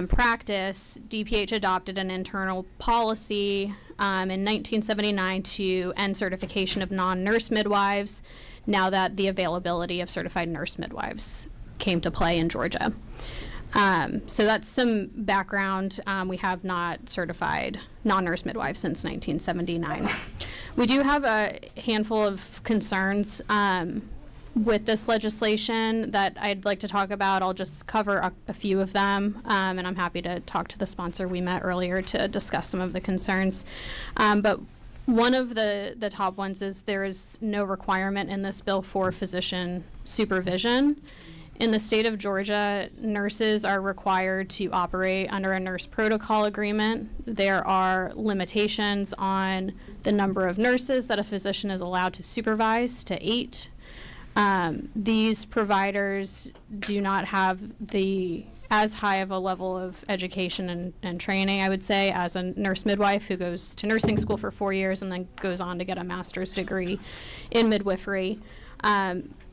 practice, DPH adopted an internal policy in 1979 to end certification of non-nurse midwives, now that the availability of certified nurse midwives came to play in Georgia. So that's some background. We have not certified non-nurse midwives since 1979. We do have a handful of concerns with this legislation that I'd like to talk about. I'll just cover a few of them, and I'm happy to talk to the sponsor we met earlier to discuss some of the concerns. But one of the top ones is there is no requirement in this bill for physician supervision. In the state of Georgia, nurses are required to operate under a nurse protocol agreement. There are limitations on the number of nurses that a physician is allowed to supervise to 8. These providers do not have as high of a level of education and training, I would say, as a nurse midwife who goes to nursing school for 4 years and then goes on to get a master's degree in midwifery.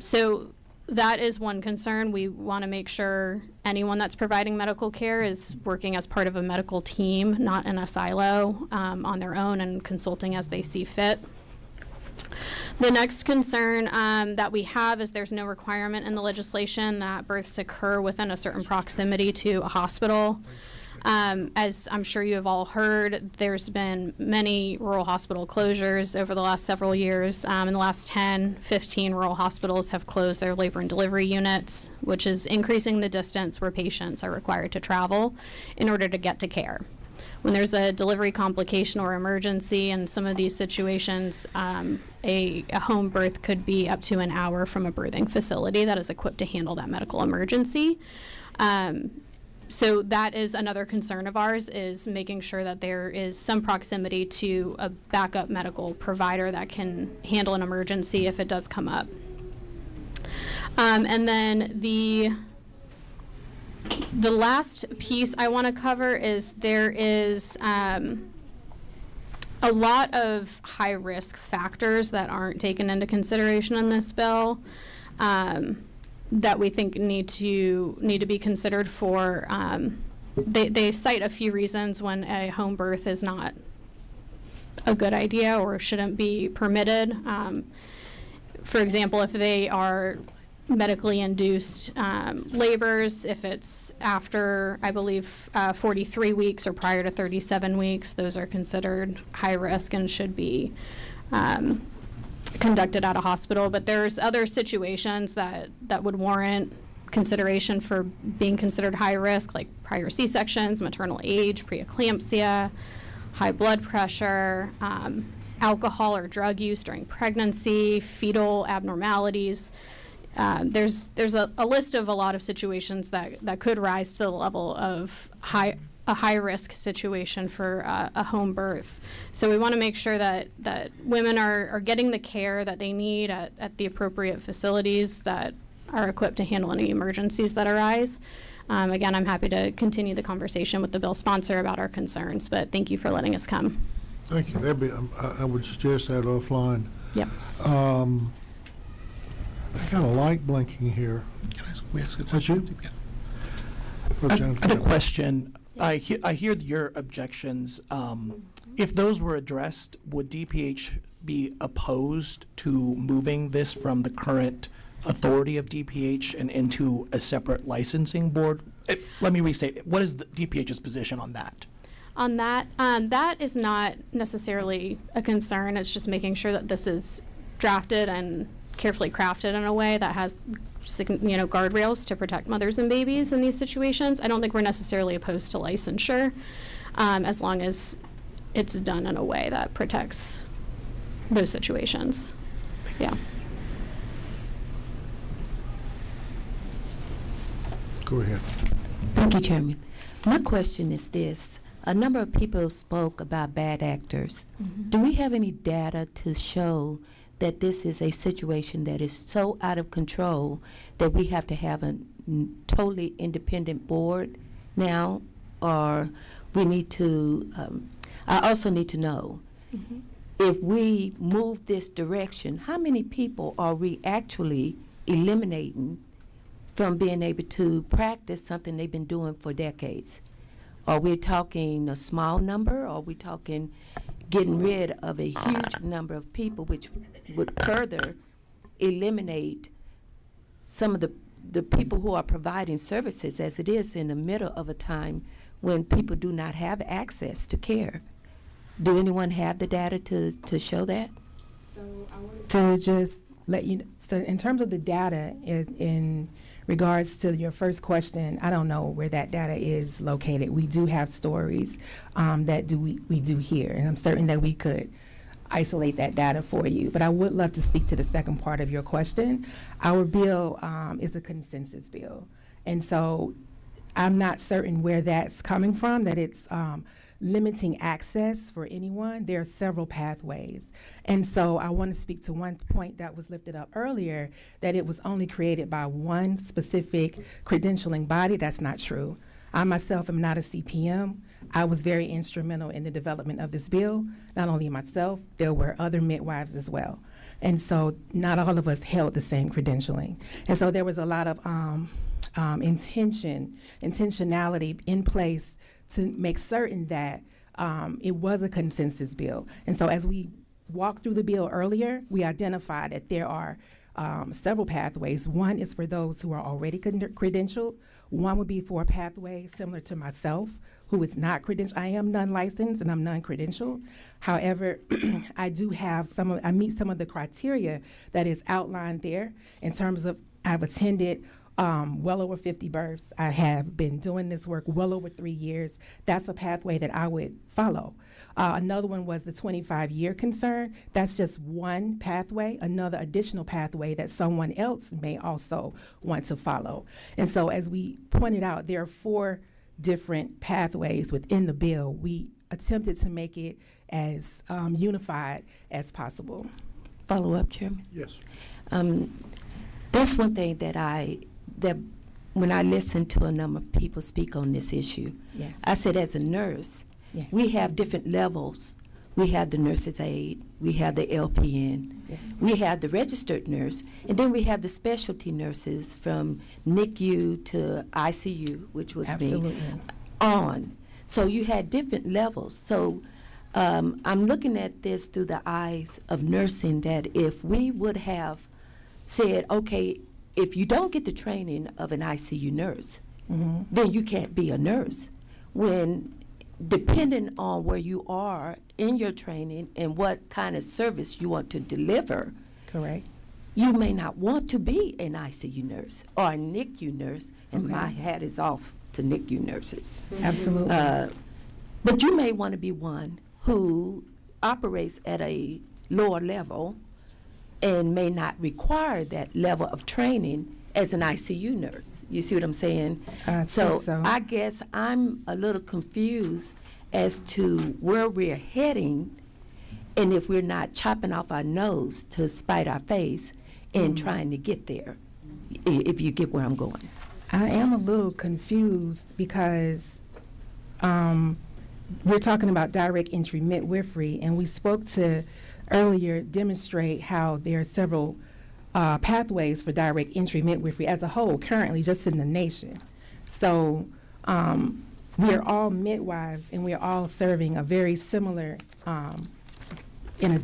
So that is one concern. We want to make sure anyone that's providing medical care is working as part of a medical team, not in a silo, on their own and consulting as they see fit. The next concern that we have is there's no requirement in the legislation that births occur within a certain proximity to a hospital. As I'm sure you have all heard, there's been many rural hospital closures over the last several years. In the last 10, 15 rural hospitals have closed their labor and delivery units, which is increasing the distance where patients are required to travel in order to get to care. When there's a delivery complication or emergency in some of these situations, a home birth could be up to an hour from a birthing facility that is equipped to handle that medical emergency. So that is another concern of ours, is making sure that there is some proximity to a backup medical provider that can handle an emergency if it does come up. And then the last piece I want to cover is there is a lot of high-risk factors that aren't taken into consideration in this bill that we think need to be considered for. They cite a few reasons when a home birth is not a good idea or shouldn't be permitted. For example, if they are medically induced labors, if it's after, I believe, 43 weeks or prior to 37 weeks, those are considered high risk and should be conducted at a hospital. But there's other situations that would warrant consideration for being considered high risk, like prior C-sections, maternal age, preeclampsia, high blood pressure, alcohol or drug use during pregnancy, fetal abnormalities. There's a list of a lot of situations that could rise to the level of a high-risk situation for a home birth. So we want to make sure that women are getting the care that they need at the appropriate facilities that are equipped to handle any emergencies that arise. Again, I'm happy to continue the conversation with the bill sponsor about our concerns, but thank you for letting us come. Thank you. I would suggest that offline. Yep. I got a light blinking here. Can I ask a question? Yeah. First, I had a question. I hear your objections. If those were addressed, would DPH be opposed to moving this from the current authority of DPH and into a separate licensing board? Let me restate. What is the DPH's position on that? On that, that is not necessarily a concern. It's just making sure that this is drafted and carefully crafted in a way that has guardrails to protect mothers and babies in these situations. I don't think we're necessarily opposed to licensure, as long as it's done in a way that protects those situations. Yeah. Go ahead. Thank you, Chairman. My question is this. A number of people spoke about bad actors. Mm-hmm. Do we have any data to show that this is a situation that is so out of control that we have to have a totally independent board now? Or we need to, I also need to know, Mm-hmm. if we move this direction, how many people are we actually eliminating from being able to practice something they've been doing for decades? Are we talking a small number, or are we talking getting rid of a huge number of people, which would further eliminate some of the people who are providing services, as it is in the middle of a time when people do not have access to care? Do anyone have the data to show that? To just let you know, so in terms of the data, in regards to your first question, I don't know where that data is located. We do have stories that we do hear, and I'm certain that we could isolate that data for you. But I would love to speak to the second part of your question. Our bill is a consensus bill, and so I'm not certain where that's coming from, that it's limiting access for anyone. There are several pathways. And so I want to speak to one point that was lifted up earlier, that it was only created by one specific credentialing body. That's not true. I myself am not a CPM. I was very instrumental in the development of this bill. Not only myself, there were other midwives as well. And so not all of us held the same credentialing. And so there was a lot of intentionality in place to make certain that it was a consensus bill. And so as we walked through the bill earlier, we identified that there are several pathways. One is for those who are already credentialed. One would be for a pathway similar to myself, who is not credentialed. I am non-licensed and I'm non-credentialed. However, I do have I meet some of the criteria that is outlined there in terms of I've attended well over 50 births. I have been doing this work well over 3 years. That's a pathway that I would follow. Another one was the 25-year concern. That's just one pathway, another additional pathway that someone else may also want to follow. And so as we pointed out, there are 4 different pathways within the bill. We attempted to make it as unified as possible. Follow up, Chairman? Yes. That's one thing that when I listen to a number of people speak on this issue, Yes. I said as a nurse, Yes. we have different levels. We have the nurse's aide, we have the LPN, Yes. we have the registered nurse, and then we have the specialty nurses from NICU to ICU, which was Absolutely. me, on. So you had different levels. So I'm looking at this through the eyes of nursing, that if we would have said, okay, if you don't get the training of an ICU nurse, then you can't be a nurse. When, depending on where you are in your training and what kind of service you want to deliver, Correct. you may not want to be an ICU nurse or a NICU nurse, and Okay. my hat is off to NICU nurses. Absolutely. But you may want to be one who operates at a lower level and may not require that level of training as an ICU nurse. You see what I'm saying? I So think so. I guess I'm a little confused as to where we're heading, and if we're not chopping off our nose to spite our face in trying to get there, if you get where I'm going. I am a little confused because we're talking about direct entry midwifery, and we spoke to earlier demonstrate how there are several pathways for direct entry midwifery as a whole currently just in the nation. So we are all midwives and we are all serving a very similar, in a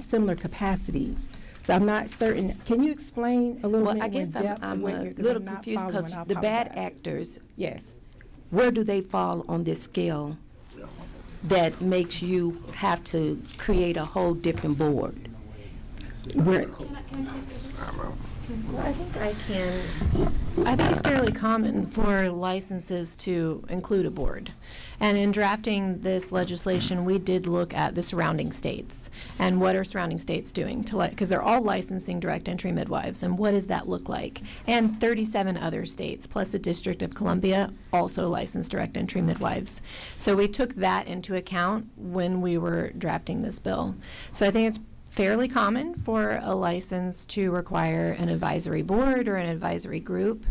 similar capacity. So I'm not certain. Can you explain a little Well, bit I more guess in depth? I'm what a you're- 'cause little I'm not confused because following. I the bad apologize. actors, Yes. where do they fall on this scale that makes you have to create a whole different board? I think I can. I think it's fairly common for licenses to include a board. And in drafting this legislation, we did look at the surrounding states and what are surrounding states doing to because they're all licensing direct entry midwives, and what does that look like? And 37 other states, plus the District of Columbia, also license direct entry midwives. So we took that into account when we were drafting this bill. So I think it's fairly common for a license to require an advisory board or an advisory group.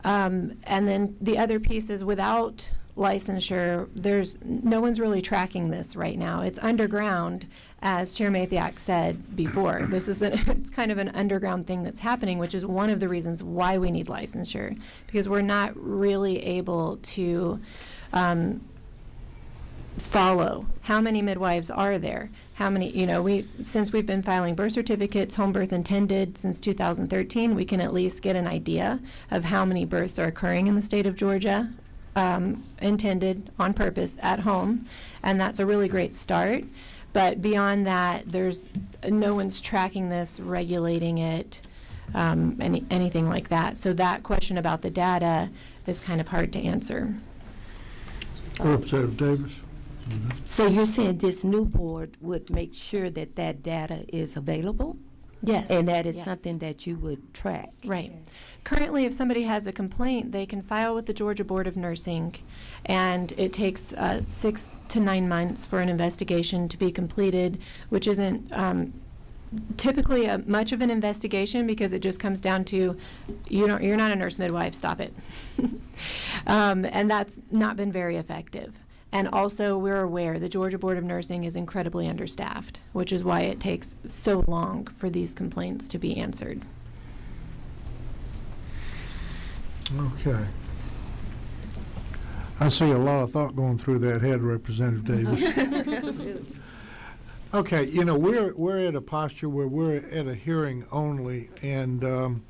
And then the other piece is without licensure, no one's really tracking this right now. It's underground, as Chair Mathiak said before. It's kind of an underground thing that's happening, which is one of the reasons why we need licensure, because we're not really able to follow how many midwives are there, how many, since we've been filing birth certificates, home birth intended since 2013, we can at least get an idea of how many births are occurring in the state of Georgia, intended on purpose at home, and that's a really great start. But beyond that, no one's tracking this, regulating it, anything like that. So that question about the data is kind of hard to answer. Representative Davis. So you're saying this new board would make sure that that data is available? Yes. And that is Yes. something that you would track? Right. Currently, if somebody has a complaint, they can file with the Georgia Board of Nursing, and it takes 6 to 9 months for an investigation to be completed, which isn't typically much of an investigation, because it just comes down to you're not a nurse midwife, stop it. And that's not been very effective. And also, we're aware the Georgia Board of Nursing is incredibly understaffed, which is why it takes so long for these complaints to be answered. Okay. I see a lot of thought going through that head, Representative Davis. Okay, we're at a posture where we're at a hearing only, and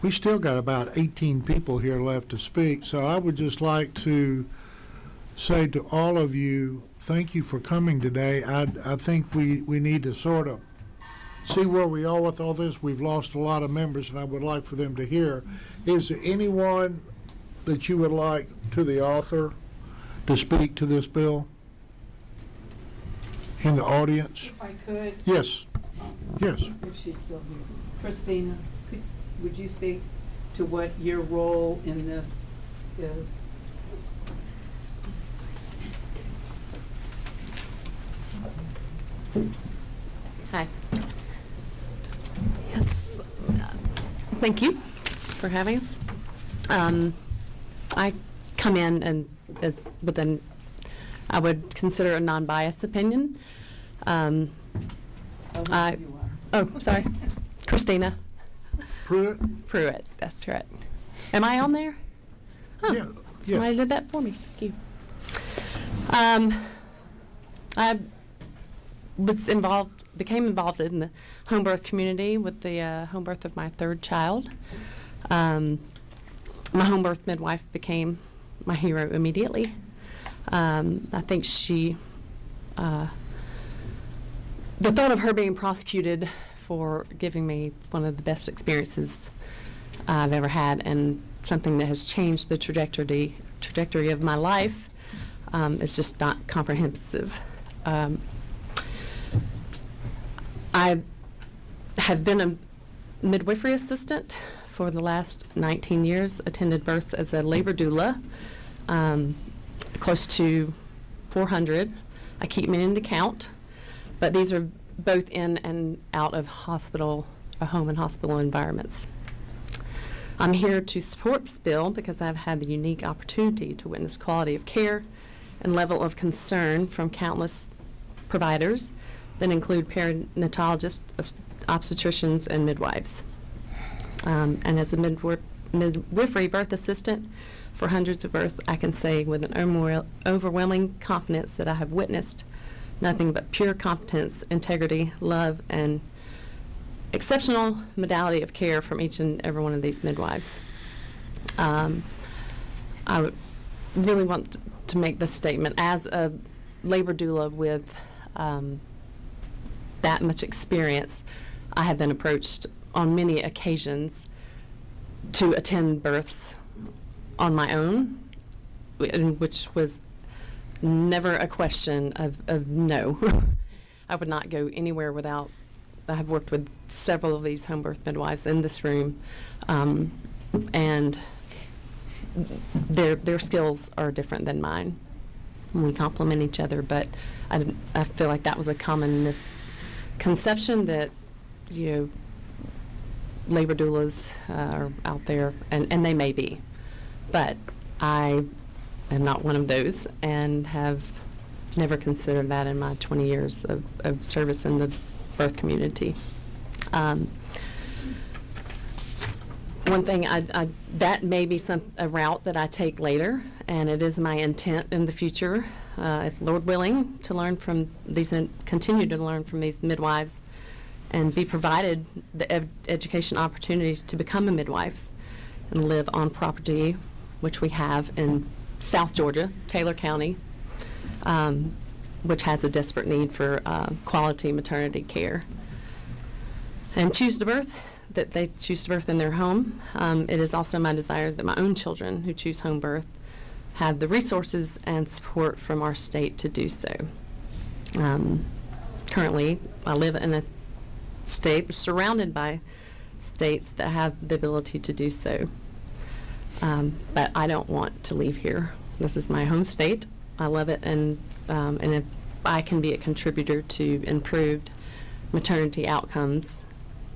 we still got about 18 people here left to speak. So I would just like to say to all of you, thank you for coming today. I think we need to sort of see where we are with all this. We've lost a lot of members, and I would like for them to hear. Is there anyone that you would like, to the author, to speak to this bill in the audience? If I could. Yes. Yes. If she's still here. Christina, would you speak to what your role in this is? Hi. Yes. Thank you for having us. I come in and I would consider a non-biased opinion. You are. Oh, sorry. Christina. Pruitt, that's right. Am I on there? Oh, yeah. Somebody did that for me. Thank you. I became involved in the home birth community with the home birth of my third child. My home birth midwife became my hero immediately. I think the thought of her being prosecuted for giving me one of the best experiences I've ever had, and something that has changed the trajectory of my life, is just not comprehensive. I have been a midwifery assistant for the last 19 years, attended births as a labor doula, close to 400. I keep meaning to count, but these are both in and out of home and hospital environments. I'm here to support this bill because I've had the unique opportunity to witness quality of care and level of concern from countless providers that include perinatologists, obstetricians, and midwives. And as a midwifery birth assistant for hundreds of births, I can say with an overwhelming confidence that I have witnessed nothing but pure competence, integrity, love, and exceptional modality of care from each and every one of these midwives. I would really want to make this statement. As a labor doula with that much experience, I have been approached on many occasions to attend births on my own, which was never a question of no. I would not go anywhere without. I have worked with several of these home birth midwives in this room, and their skills are different than mine. We complement each other, but I feel like that was a common misconception that, labor doulas are out there, and they may be. But I am not one of those and have never considered that in my 20 years of service in the birth community. One thing, that may be a route that I take later, and it is my intent in the future, if Lord willing, to learn from these and continue to learn from these midwives and be provided the education opportunities to become a midwife and live on property, which we have in South Georgia, Taylor County, which has a desperate need for quality maternity care. And choose to birth, that they choose to birth in their home. It is also my desire that my own children who choose home birth have the resources and support from our state to do so. Currently, I live in a state surrounded by states that have the ability to do so. But I don't want to leave here. This is my home state. I love it, and if I can be a contributor to improved maternity outcomes,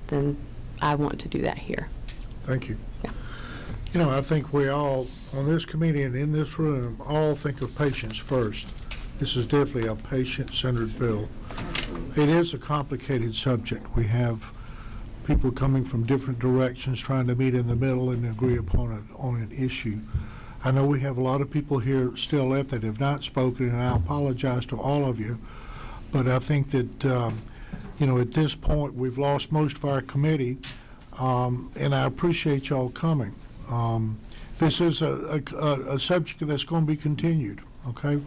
then I want to do that here. Thank you. Yeah. You know, I think we all, on this committee and in this room, all think of patients first. This is definitely a patient-centered bill. It is a complicated subject. We have people coming from different directions trying to meet in the middle and agree upon an issue. I know we have a lot of people here still left that have not spoken, and I apologize to all of you, but I think that you know, at this point, we've lost most of our committee, and I appreciate y'all coming. This is a subject that's going to be continued, okay?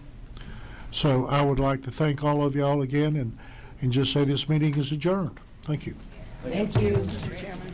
So I would like to thank all of y'all again and just say this meeting is adjourned. Thank you. Thank you, Mr. Chairman.